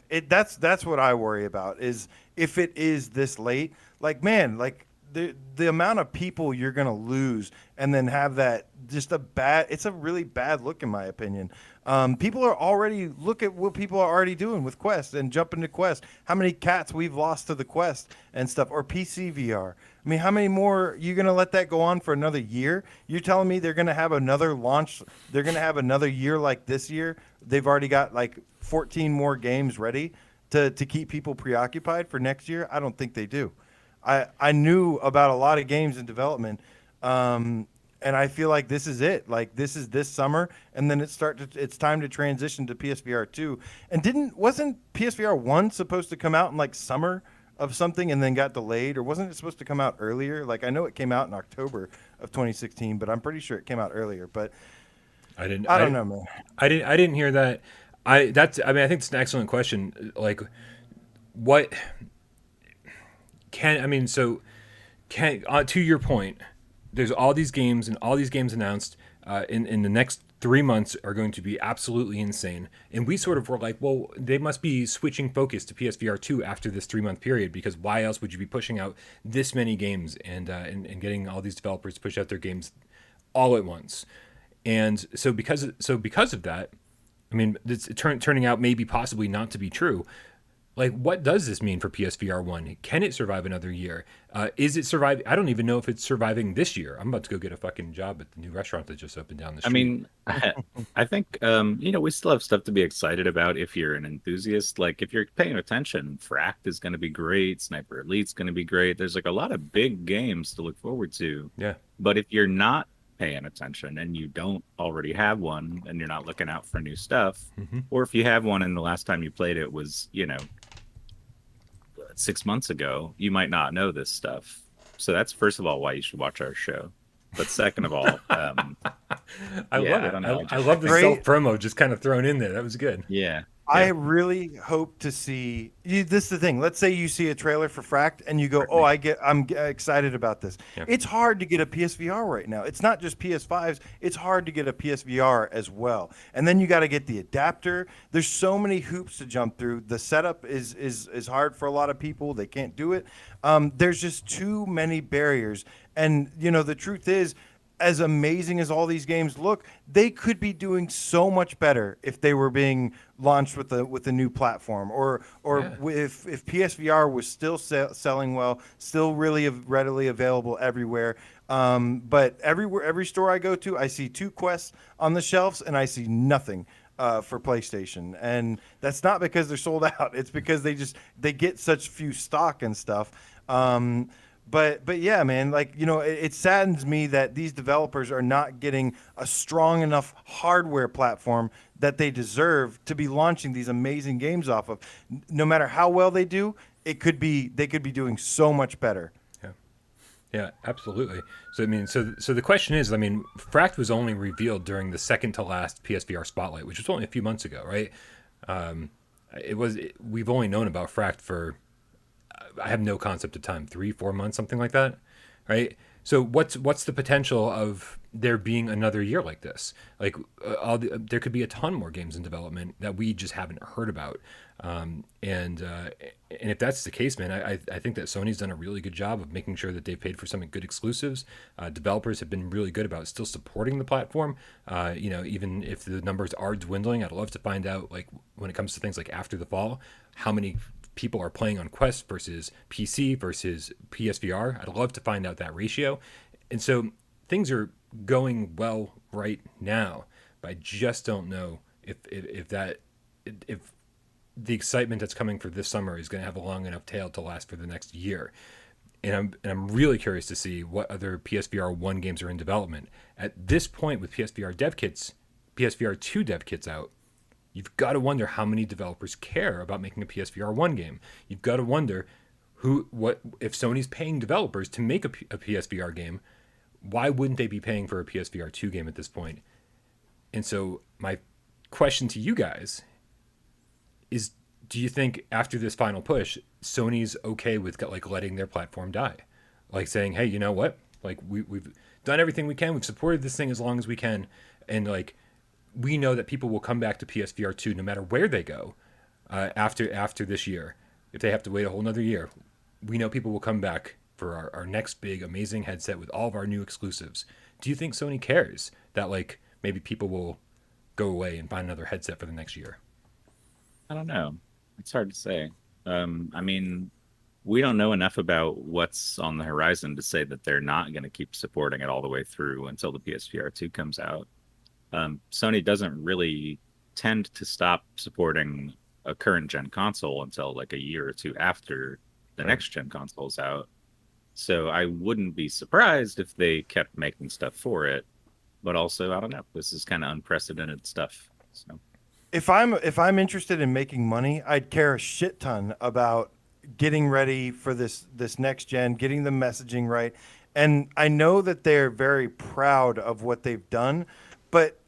That's what I worry about, is if it is this late. Like, man, like the amount of people you're gonna lose, and then have that just it's a really bad look, in my opinion. People are already, look at what people are already doing with Quest and jumping to Quest. How many cats we've lost to the Quest and stuff, or PC VR. I mean, how many more? You're going to let that go on for another year? You're telling me they're going to have another launch? They're going to have another year like this year? They've already got like 14 more games ready to keep people preoccupied for next year? I don't think they do. I knew about a lot of games in development, and I feel like this is it. Like, this is this summer, and then it's time to transition to PSVR 2. And wasn't PSVR 1 supposed to come out in like summer of something and then got delayed, or wasn't it supposed to come out earlier? Like, I know it came out in October of 2016, but I'm pretty sure it came out earlier. But I don't know, man. I didn't hear that. I mean, I think it's an excellent question. Like, what to your point, there's all these games, and all these games announced in the next 3 months are going to be absolutely insane. And we sort of were like, well, they must be switching focus to PSVR 2 after this 3-month period, because why else would you be pushing out this many games and getting all these developers to push out their games all at once? And so because of that, I mean, it's turning out maybe possibly not to be true. Like, what does this mean for PSVR 1? Can it survive another year? Is it survive? I don't even know if it's surviving this year. I'm about to go get a fucking job at the new restaurant that just opened down the street. I mean, I think we still have stuff to be excited about if you're an enthusiast. Like, if you're paying attention, Fract is going to be great. Sniper Elite's going to be great. There's like a lot of big games to look forward to. Yeah. But if you're not paying attention and you don't already have one, and you're not looking out for new stuff, or if you have one and the last time you played it was 6 months ago, you might not know this stuff. So that's, first of all, why you should watch our show. But second of all, I yeah, love I it. don't know. I love the Great. self promo just kind of thrown in there. That was good. Yeah, I really hope to see you. This is the thing. Let's say you see a trailer for Fract and you go, "Oh, I'm excited about this." Yeah. It's hard to get a PSVR right now. It's not just PS5s. It's hard to get a PSVR as well. And then you got to get the adapter. There's so many hoops to jump through. The setup is hard for a lot of people. They can't do it. There's just too many barriers. And the truth is, as amazing as all these games look, they could be doing so much better if they were being launched with a new platform, or if PSVR was still selling well, still really readily available everywhere. But every store I go to, I see 2 Quests on the shelves, and I see nothing for PlayStation. And that's not because they're sold out. It's because they get such few stock and stuff. But yeah, man, it saddens me that these developers are not getting a strong enough hardware platform that they deserve to be launching these amazing games off of. No matter how well they do, they could be doing so much better. Yeah, absolutely. So so the question is, Fract was only revealed during the second to last PSVR Spotlight, which was only a few months ago, right? We've only known about Fract for, I have no concept of time, 3-4 months, something like that, right? So what's the potential of there being another year like this? There could be a ton more games in development that we just haven't heard about, and if that's the case, man, I think that Sony's done a really good job of making sure that they've paid for some good exclusives. Developers have been really good about still supporting the platform. Even if the numbers are dwindling, I'd love to find out, when it comes to things like after the fall, how many people are playing on Quest versus PC versus PSVR. I'd love to find out that ratio. And so things are going well right now, but I just don't know if the excitement that's coming for this summer is going to have a long enough tail to last for the next year. And I'm really curious to see what other PSVR 1 games are in development. At this point, with PSVR dev kits, PSVR 2 dev kits out, you've got to wonder how many developers care about making a PSVR 1 game. You've got to wonder if Sony's paying developers to make a PSVR game, why wouldn't they be paying for a PSVR 2 game at this point? And so my question to you guys is, do you think after this final push, Sony's okay with letting their platform die? Saying, hey, you know what? We've done everything we can. We've supported this thing as long as we can. And we know that people will come back to PSVR 2 no matter where they go after this year. If they have to wait a whole nother year, we know people will come back for our next big, amazing headset with all of our new exclusives. Do you think Sony cares that maybe people will go away and find another headset for the next year? I don't know. It's hard to say. We don't know enough about what's on the horizon to say that they're not going to keep supporting it all the way through until the PSVR 2 comes out. Sony doesn't really tend to stop supporting a current gen console until a year or two after the next gen console's out. So I wouldn't be surprised if they kept making stuff for it. But also, I don't know. This is kind of unprecedented stuff. So if I'm interested in making money, I'd care a shit ton about getting ready for this next gen, getting the messaging right. And I know that they're very proud of what they've done, but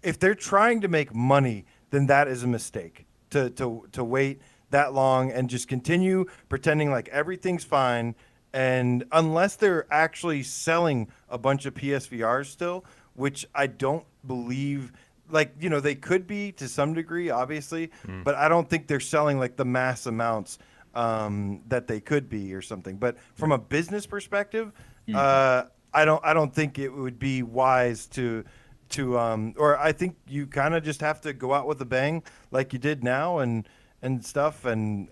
if they're trying to make money, then that is a mistake to wait that long and just continue pretending like everything's fine. And unless they're actually selling a bunch of PSVRs still, which I don't believe, they could be to some degree, obviously, but I don't think they're selling the mass amounts that they could be or something. But from a business perspective, I don't think it would be wise to or I think you kind of just have to go out with a bang like you did now and stuff and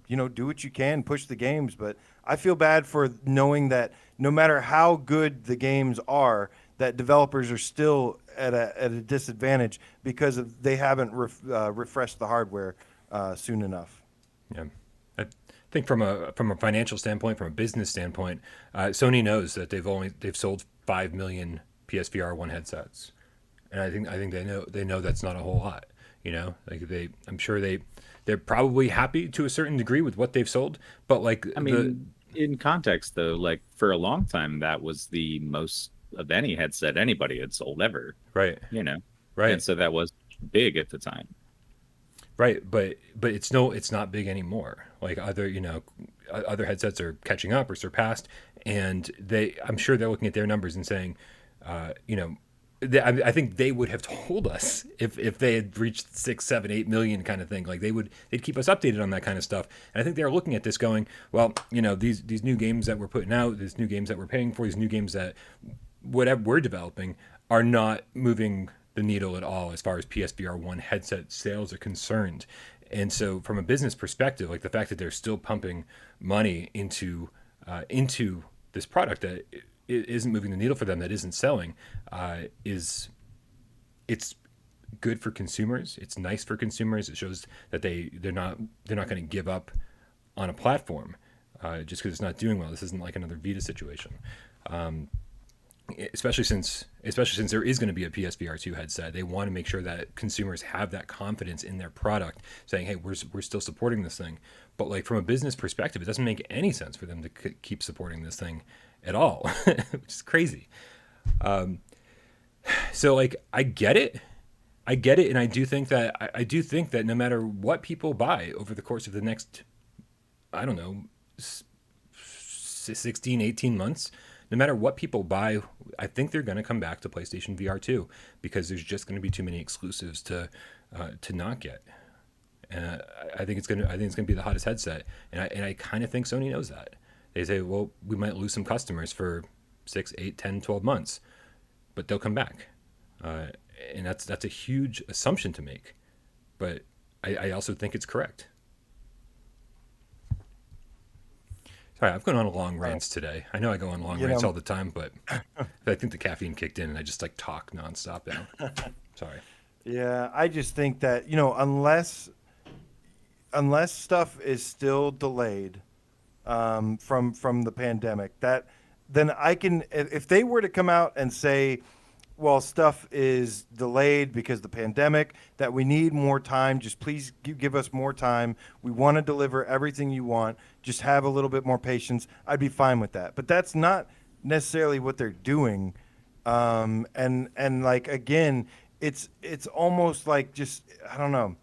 do what you can, push the games. But I feel bad for knowing that no matter how good the games are, that developers are still at a disadvantage because they haven't refreshed the hardware soon enough. Yeah. I think from a financial standpoint, from a business standpoint, Sony knows that they've sold 5 million PSVR 1 headsets. And I think they know that's not a whole lot, I'm sure they're probably happy to a certain degree with what they've sold, but in context though, for a long time that was the most of any headset anybody had sold ever. Right. You know, Right. and so that was big at the time. Right, but it's not big anymore. Like other headsets are catching up or surpassed, and I'm sure they're looking at their numbers and saying, you know, I think they would have told us if they had reached 6, 7, 8 million kind of thing. Like they'd keep us updated on that kind of stuff. And I think they're looking at this going, well, you know, these new games that we're putting out, these new games that we're paying for, these new games that whatever we're developing are not moving the needle at all as far as PSVR1 headset sales are concerned. And so from a business perspective, like the fact that they're still pumping money into this product that isn't moving the needle for them, that isn't selling, it's good for consumers. It's nice for consumers. It shows that they're not going to give up on a platform just because it's not doing well. This isn't like another Vita situation. Especially since there is going to be a PSVR2 headset, they want to make sure that consumers have that confidence in their product, saying, "Hey, we're still supporting this thing." But like from a business perspective, it doesn't make any sense for them to keep supporting this thing at all, which is crazy. So like I get it, and I do think that no matter what people buy over the course of the next, I don't know, 16, 18 months. No matter what people buy, I think they're going to come back to PlayStation VR 2 because there's just going to be too many exclusives to not get. And I think it's going to be the hottest headset, and I kind of think Sony knows that. They say, well, we might lose some customers for 6, 8, 10, 12 months, but they'll come back, and that's a huge assumption to make, but I also think it's correct. Sorry, I've gone on a long rants today. I know I go on long rants all the time, but I think the caffeine kicked in and I just like talk nonstop now. Sorry. Yeah, I just think that, you know, unless stuff is still delayed from the pandemic, then I can, if they were to come out and say, well, stuff is delayed because of the pandemic, that we need more time. Just please give us more time. We want to deliver everything you want. Just have a little bit more patience. I'd be fine with that. But that's not necessarily what they're doing. And like, again, it's almost like just, I don't know.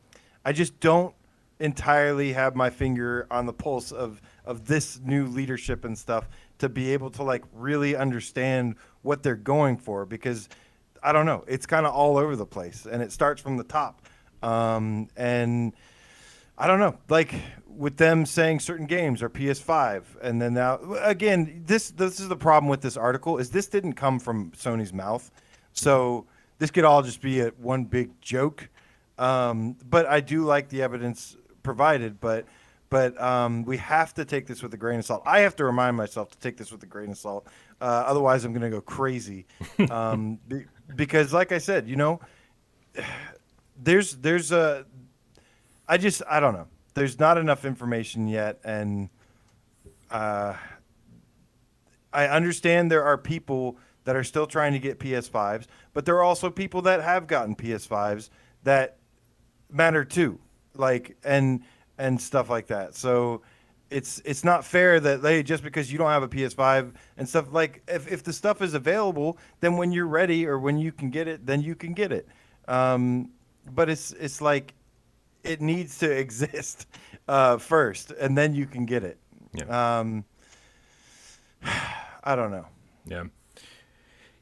I just don't entirely have my finger on the pulse of this new leadership and stuff to be able to like really understand what they're going for, because I don't know, it's kind of all over the place and it starts from the top. And I don't know, like with them saying certain games are PS5, and then now again, this is the problem with this article is this didn't come from Sony's mouth. So this could all just be one big joke. But I do like the evidence provided, but we have to take this with a grain of salt. I have to remind myself to take this with a grain of salt. Otherwise, I'm going to go crazy. Because, like I said, you know, there's a. I don't know. There's not enough information yet, and I understand there are people that are still trying to get PS5s, but there are also people that have gotten PS5s that matter too, like and stuff like that. So it's not fair that just because you don't have a PS5 and stuff, like if the stuff is available, then when you're ready or when you can get it, then you can get it. But it's like it needs to exist first, and then you can get it. Yeah. I don't know. Yeah.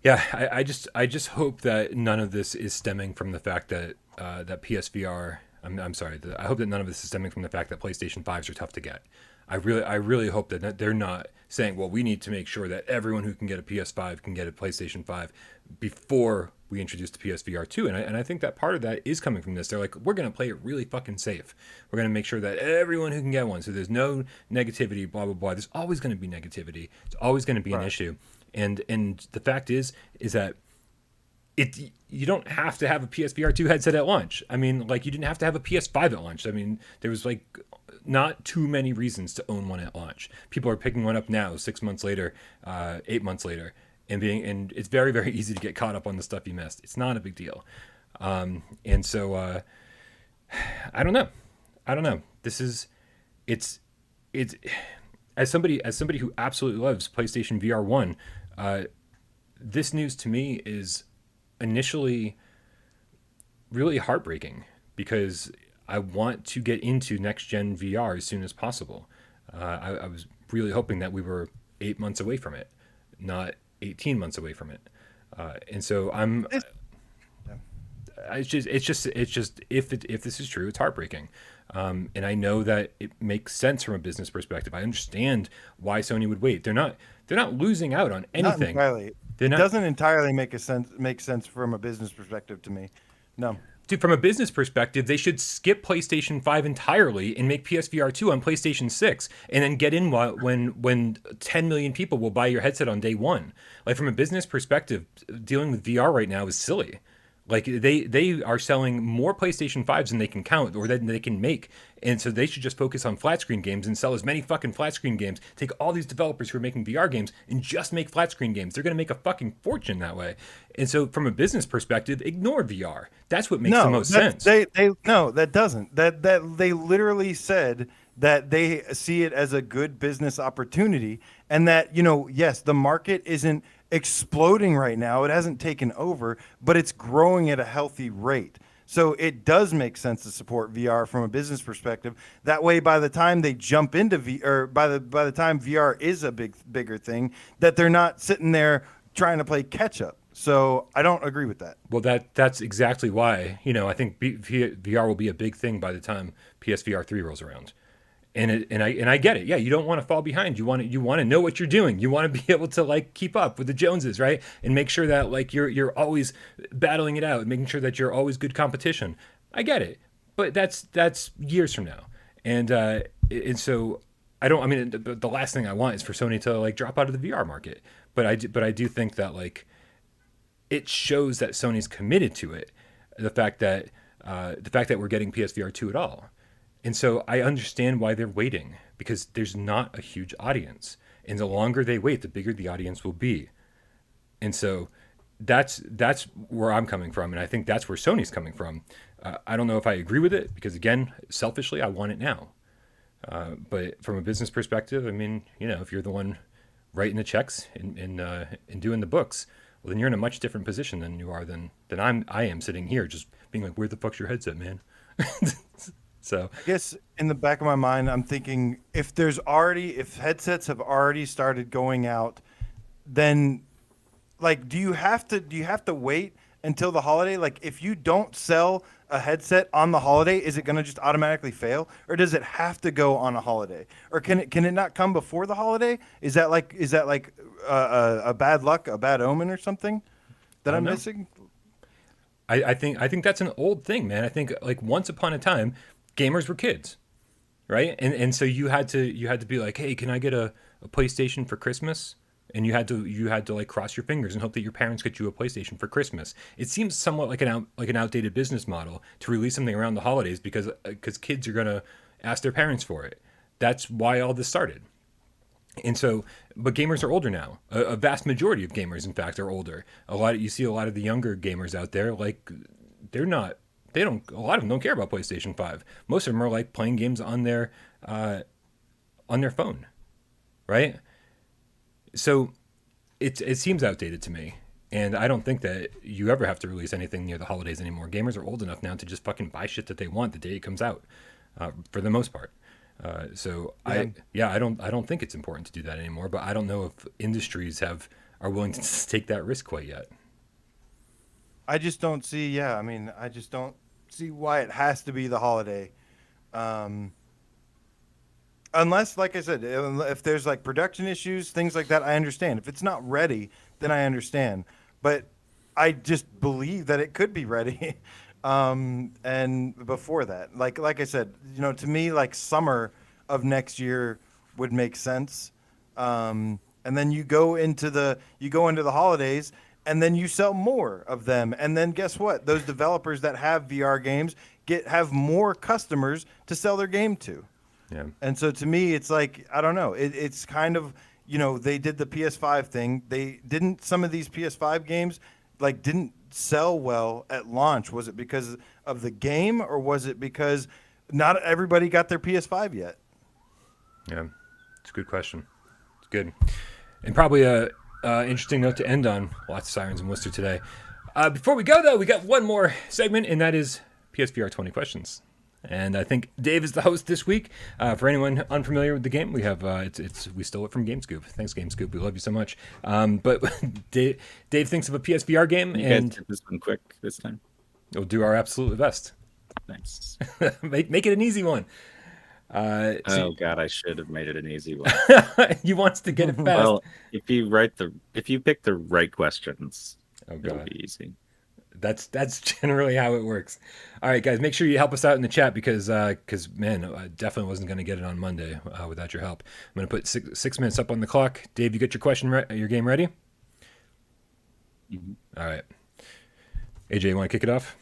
Yeah, I just hope that none of this is stemming from the fact that that PSVR. I'm sorry. I hope that none of this is stemming from the fact that PlayStation 5s are tough to get. I really hope that they're not saying, well, we need to make sure that everyone who can get a PS5 can get a PlayStation 5 before we introduce the PSVR 2. And I think that part of that is coming from this. They're like, we're going to play it really fucking safe. We're going to make sure that everyone who can get one, so there's no negativity, blah, blah, blah. There's always going to be negativity. It's always going to be an issue. And the fact is that you don't have to have a PSVR 2 headset at launch. I mean, like, you didn't have to have a PS5 at launch. I mean, there was like not too many reasons to own one at launch. People are picking one up now, 6 months later, 8 months later, and it's very, very easy to get caught up on the stuff you missed. It's not a big deal. And so I don't know. It's as somebody who absolutely loves PlayStation VR 1, this news to me is initially really heartbreaking because I want to get into next gen VR as soon as possible. I was really hoping that we were 8 months away from it, not 18 months away from it. And so it's just if this is true, it's heartbreaking. And I know that it makes sense from a business perspective. I understand why Sony would wait. They're not losing out on anything. Not entirely. It doesn't entirely make sense from a business perspective to me. No. Dude, from a business perspective, they should skip PlayStation 5 entirely and make PSVR2 on PlayStation 6 and then get in when 10 million people will buy your headset on day one. Like, from a business perspective, dealing with VR right now is silly. Like, they are selling more PlayStation 5s than they can count or than they can make. And so they should just focus on flat screen games and sell as many fucking flat screen games. Take all these developers who are making VR games and just make flat screen games. They're going to make a fucking fortune that way. And so from a business perspective, ignore VR. That's what makes the most sense. No, that doesn't. That they literally said that they see it as a good business opportunity and that, yes, the market isn't exploding right now. It hasn't taken over, but it's growing at a healthy rate. So it does make sense to support VR from a business perspective. That way, by the time they jump into by the time VR is a bigger thing, that they're not sitting there trying to play catch up. So I don't agree with that. Well, that's exactly why, I think VR will be a big thing by the time PSVR 3 rolls around. And I get it. Yeah, you don't want to fall behind. You want to know what you're doing. You want to be able to like keep up with the Joneses, right? And make sure that like you're always battling it out, making sure that you're always good competition. I get it, but that's years from now. And so I don't. I mean, the last thing I want is for Sony to like drop out of the VR market. But I do think that like it shows that Sony's committed to it. The fact that we're getting PSVR 2 at all. And so I understand why they're waiting, because there's not a huge audience. And the longer they wait, the bigger the audience will be. And so that's where I'm coming from. And I think that's where Sony's coming from. I don't know if I agree with it, because, again, selfishly, I want it now. But from a business perspective, I mean, if you're the one writing the checks and doing the books, well, then you're in a much different position than you are than I am sitting here just being like, where the fuck's your headset, man? So I guess in the back of my mind, I'm thinking if headsets have already started going out, then like, do you have to wait until the holiday? Like, if you don't sell a headset on the holiday, is it going to just automatically fail, or does it have to go on a holiday, or can it not come before the holiday? Is that like a bad luck, a bad omen, or something that I'm missing? I think that's an old thing, man. I think like once upon a time, gamers were kids, right? And so you had to be like, hey, can I get a PlayStation for Christmas? And you had to like cross your fingers and hope that your parents get you a PlayStation for Christmas. It seems somewhat like an outdated business model to release something around the holidays because kids are gonna ask their parents for it. That's why all this started. And so, but gamers are older now. A vast majority of gamers, in fact, are older. You see a lot of the younger gamers out there, like a lot of them don't care about PlayStation 5. Most of them are like playing games on their phone, right? So it seems outdated to me. And I don't think that you ever have to release anything near the holidays anymore. Gamers are old enough now to just fucking buy shit that they want the day it comes out, for the most part. I don't think it's important to do that anymore. But I don't know if industries are willing to take that risk quite yet. I just don't see. Yeah, I mean, I just don't see why it has to be the holiday, unless, like I said, if there's like production issues, things like that. I understand. If it's not ready, then I understand. But I just believe that it could be ready. And before that, like I said, to me, like summer of next year would make sense. And then you go into the holidays, and then you sell more of them. And then guess what? Those developers that have VR games have more customers to sell their game to. Yeah. And so to me, it's like, I don't know. It's kind of, they did the PS5 thing. Some of these PS5 games didn't sell well at launch. Was it because of the game, or was it because not everybody got their PS5 yet? Yeah, it's a good question. It's good. And probably Interesting note to end on. Lots of sirens in Worcester today. Before we go, though, we got one more segment, and that is PSVR 20 questions. And I think Dave is the host this week. For anyone unfamiliar with the game, we have we stole it from GameScoop. Thanks, GameScoop. We love you so much. But Dave thinks of a PSVR game, You and guys did this one quick this time. we'll do our absolute best. Thanks. Make it an easy one. Oh God, I should have made it an easy one. He wants to get it fast. Well, if you pick the right questions, Oh it'll God. be easy. That's generally how it works. All right, guys, make sure you help us out in the chat because man, I definitely wasn't going to get it on Monday without your help. I'm going to put 6 minutes up on the clock. Dave, you got your game ready? Mhm. All right. AJ, you want to kick it off?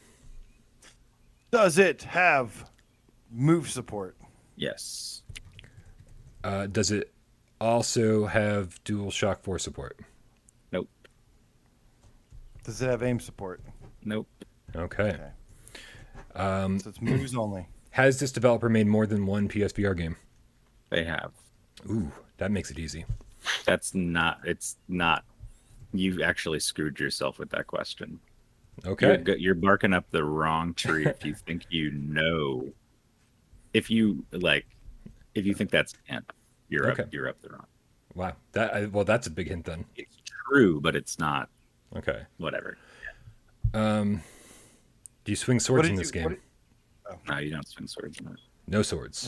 Does it have move support? Yes. Does it also have DualShock 4 support? Nope. Does it have aim support? Nope. Okay. So it's moves only. Has this developer made more than one PSVR game? They have. Ooh, that makes it easy. It's not. You actually screwed yourself with that question. Okay. You're barking up the wrong tree if you think you know. If you think that's an hint, you're Okay. up the wrong. Wow. That's a big hint then. It's true, but it's not. Okay. Whatever. Do you swing swords in this game? No, you don't swing swords in it. No swords.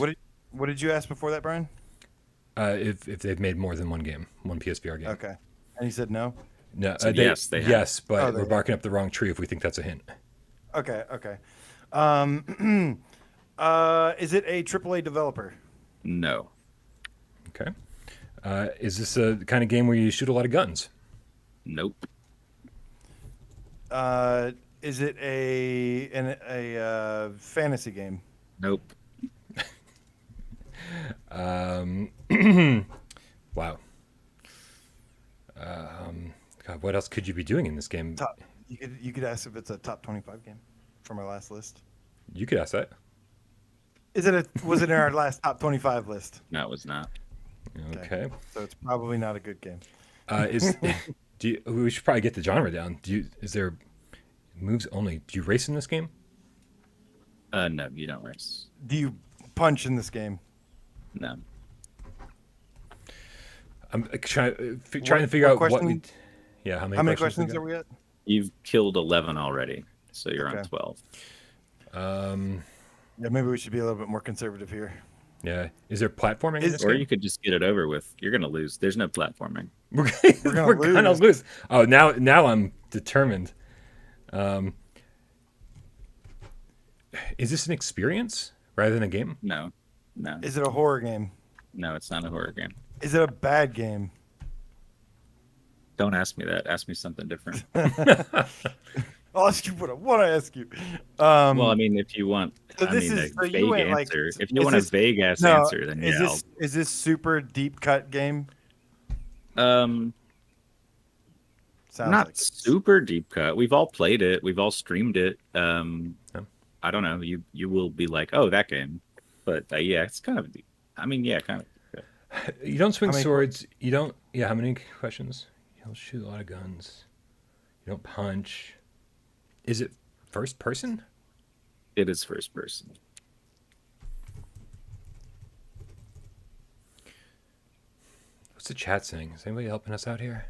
What did you ask before that, Brian? If they've made more than one PSVR game. Okay. And he said no? No. So yes, they have. Yes, but Oh, they we're have. barking up the wrong tree if we think that's a hint. Okay. Is it a AAA developer? No. Okay. Is this a kind of game where you shoot a lot of guns? Nope. Is it a fantasy game? Nope. Wow. God, what else could you be doing in this game? Top. You could ask if it's a top 25 game from our last list. You could ask that. Was it in our last top 25 list? No, it was not. Okay. So it's probably not a good game. We should probably get the genre down. Is there moves only? Do you race in this game? No, you don't race. Do you punch in this game? No. I'm trying to figure what out what question? we. Yeah, how many How many questions questions are we at? You've killed 11 already, so you're on Okay. 12. Yeah, maybe we should be a little bit more conservative here. Yeah. Is there platforming in this Or game? you could just get it over with. You're going to lose. There's no platforming. We're gonna gonna lose. lose. Oh, now I'm determined. Is this an experience rather than a game? No. No. Is it a horror game? No, it's not a horror game. Is it a bad game? Don't ask me that. Ask me something different. I'll ask you what I want to ask you. Well, I mean, if you want So a this is- so vague you went, like, answer, if you is want this- a vague ass No, answer, then yeah. is this super deep cut game? Not Sounds like it. super deep cut. We've all played it. We've all streamed it. Yeah. I don't know. You will be like, oh, that game. But yeah, it's kind of deep. I mean, yeah, kind of. You don't swing How many swords. You don't. Yeah. How many questions? You don't shoot a lot of guns. You don't punch. Is it first person? It is first person. What's the chat saying? Is anybody helping us out here?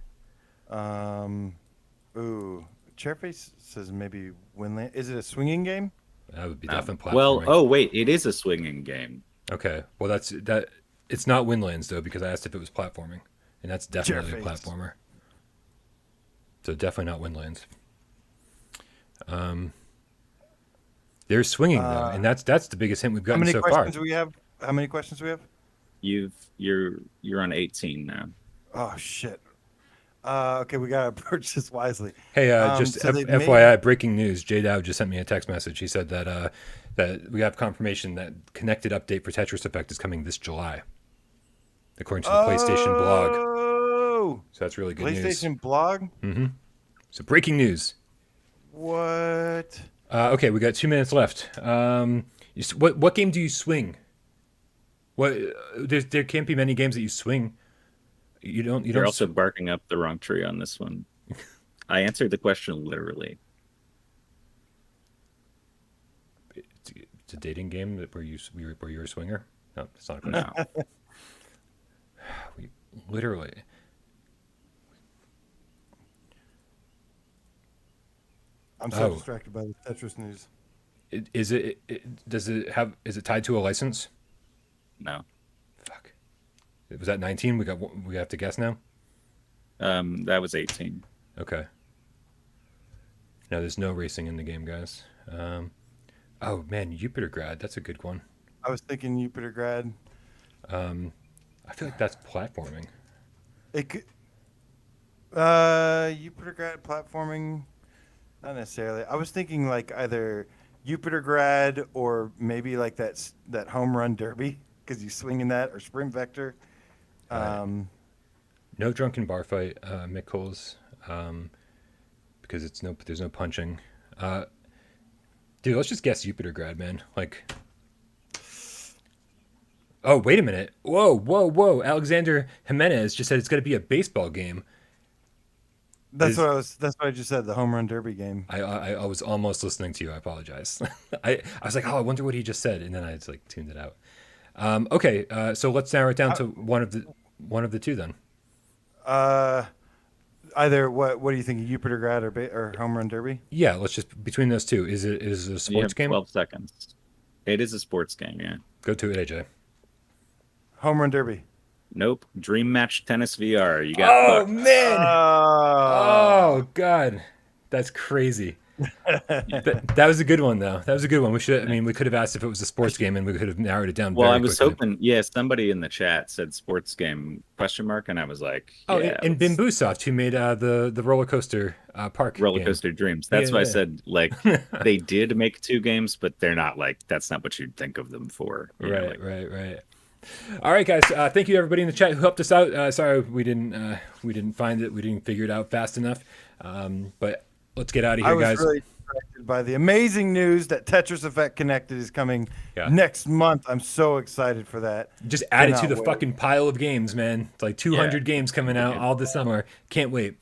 Chairface says maybe Windlands. Is it a swinging game? That would be definitely platforming. Well, oh wait, it is a swinging game. Okay. Well, that's that. It's not Windlands though, because I asked if it was platforming, and that's definitely a Chairface. platformer. So definitely not Windlands. There's swinging though, and that's the biggest hint we've How gotten many so far. questions do we have? How many questions do we have? You're on 18 now. Oh shit. Okay, we gotta approach this wisely. Hey, so they made- FYI, breaking news. J Dow just sent me a text message. He said that that we have confirmation that connected update for Tetris Effect is coming this July, according to the PlayStation blog. Oh, So that's really good news. PlayStation blog. So breaking news. What? Okay, we got 2 minutes left. What game do you swing? What there can't be many games that you swing. You don't. You You're don't. also barking up the wrong tree on this one. I answered the question literally. It's a dating game where you're a swinger. No, that's not a question. No. We literally. I'm so distracted by the Tetris news. Is it tied to a license? No. Fuck. Was that 19? We have to guess now. That was 18. Okay. No, there's no racing in the game, guys. Oh man, Jupiter Grad. That's a good one. I was thinking Jupiter Grad. I feel like that's platforming. It could. Jupiter Grad platforming. Not necessarily. I was thinking like either Jupiter Grad or maybe like that home run derby because you swing in that, or sprint vector. No drunken bar fight, Mick Coles, because there's no punching. Dude, let's just guess Jupiter Grad, man. Like, oh wait a minute, whoa! Alexander Jimenez just said it's going to be a baseball game. That's what I just said. The home run derby game. I was almost listening to you. I apologize. I was like, oh, I wonder what he just said, and then I just like tuned it out. Okay, so let's narrow it down to one of the two then. Either what do you think, Jupiter Grad or home run derby? Yeah, let's just between those two. Is it a sports game? 12 seconds. It is a sports game, yeah. Go to it, AJ. Home run derby. Nope. Dream Match Tennis VR. You got Oh fucked. man! Oh god, that's crazy. That was a good one though. That was a good one. We could have asked if it was a sports game, and we could have narrowed it down. Well, very I was quickly. hoping. Yeah, somebody in the chat said sports game ? And I was like, Oh, yeah, and Bim Busoft, who made the roller coaster park Roller game. Coaster Dreams. That's Yeah, why I yeah. said like they did make 2 games, but they're not like that's not what you'd think of them for. You know, like, Right. All right, guys. Thank you to everybody in the chat who helped us out. Sorry we didn't find it. We didn't figure it out fast enough. But let's get out of here, I was guys. really distracted by the amazing news that Tetris Effect Connected is coming next month. I'm so excited for that. Just add it to Cannot the wait. fucking pile of games, man. It's like 200 games coming out all this summer. Can't wait.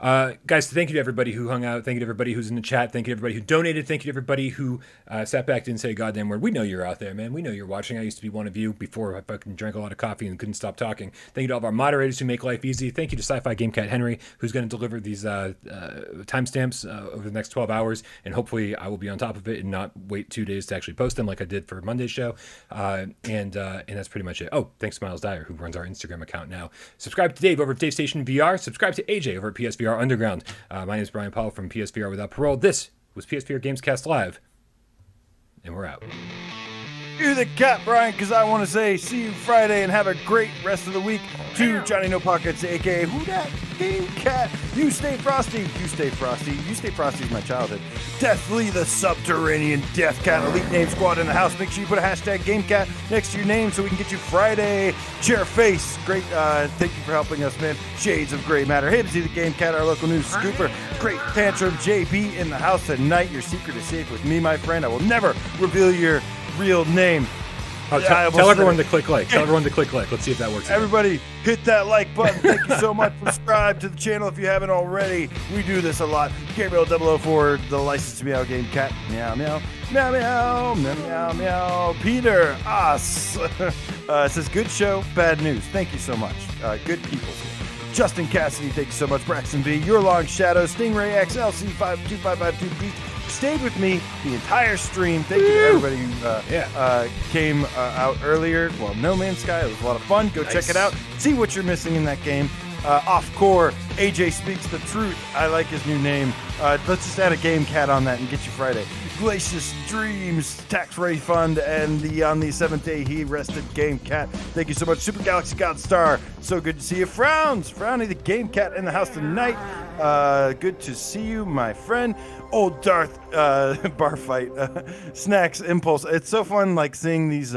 Guys, thank you to everybody who hung out. Thank you to everybody who's in the chat. Thank you to everybody who donated. Thank you to everybody who sat back, didn't say a goddamn word. We know you're out there, man. We know you're watching. I used to be one of you before I fucking drank a lot of coffee and couldn't stop talking. Thank you to all of our moderators who make life easy. Thank you to Sci-Fi Game Cat Henry, who's going to deliver these timestamps over the next 12 hours. And hopefully I will be on top of it and not wait 2 days to actually post them like I did for Monday's show. And that's pretty much it. Oh, thanks to Miles Dyer, who runs our Instagram account now. Subscribe to Dave over at Dave Station VR. Subscribe to AJ over at PSVR Underground. My name is Brian Powell from PSVR Without Parole. This was PSVR Gamescast Live, and we're out. You're the cat, Brian, because I want to say see you Friday and have a great rest of the week. To Johnny No Pockets, a.k.a. Who Dat Game Cat. You stay frosty. You stay frosty. You stay frosty is my childhood. Deathly the Subterranean Death Cat Elite Name Squad in the house. Make sure you put a hashtag GameCat next to your name so we can get you Friday. Chair Face. Great. Thank you for helping us, man. Shades of Gray Matter. Hey, to see the Game Cat, our local news scooper. Great Tantrum JB in the house tonight. Your secret is safe with me, my friend. I will never reveal your real name. Oh, tell everyone to click like. Tell everyone to click like. Let's see if that works. Everybody, hit that like button. Thank you so much. Subscribe to the channel if you haven't already. We do this a lot. Gabriel 004, the license to meow game cat. Meow, meow, meow, meow, meow, meow, meow. Peter, us. Says, good show, bad news. Thank you so much. Good people. Justin Cassidy, thank you so much. Braxton B, Your Long Shadow, Stingray XLC 52552 stayed with me the entire stream. Thank you to everybody who came out earlier. Well, No Man's Sky, it was a lot of fun. Go check it out. See what you're missing in that game. Off Core, AJ Speaks the Truth. I like his new name. Let's just add a Game Cat on that and get you Friday. Glacius Dreams, Tax Refund, and on the 7th day he rested Game Cat. Thank you so much. Super Galaxy Godstar, so good to see you. Frowny the Game Cat in the house tonight. Good to see you, my friend. Old Darth bar fight. Snacks Impulse. It's so fun like seeing these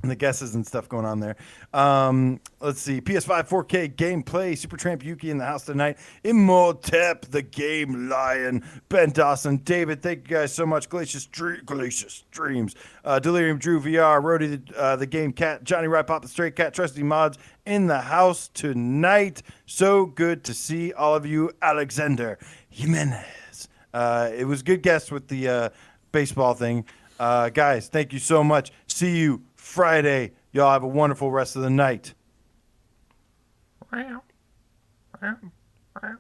the guesses and stuff going on there. Let's see. PS5 4K gameplay. Supertramp Yuki in the house tonight. Imhotep, the game lion. Ben Dawson, David, thank you guys so much. Glacius Dreams. Delirium Drew VR. Rody, the game cat. Johnny Rye Pop, the stray cat. Trusty Mods in the house tonight. So good to see all of you. Alexander Jimenez. It was a good guess with the baseball thing. Guys, thank you so much. See you Friday. Y'all have a wonderful rest of the night. Wow. Wow. Wow.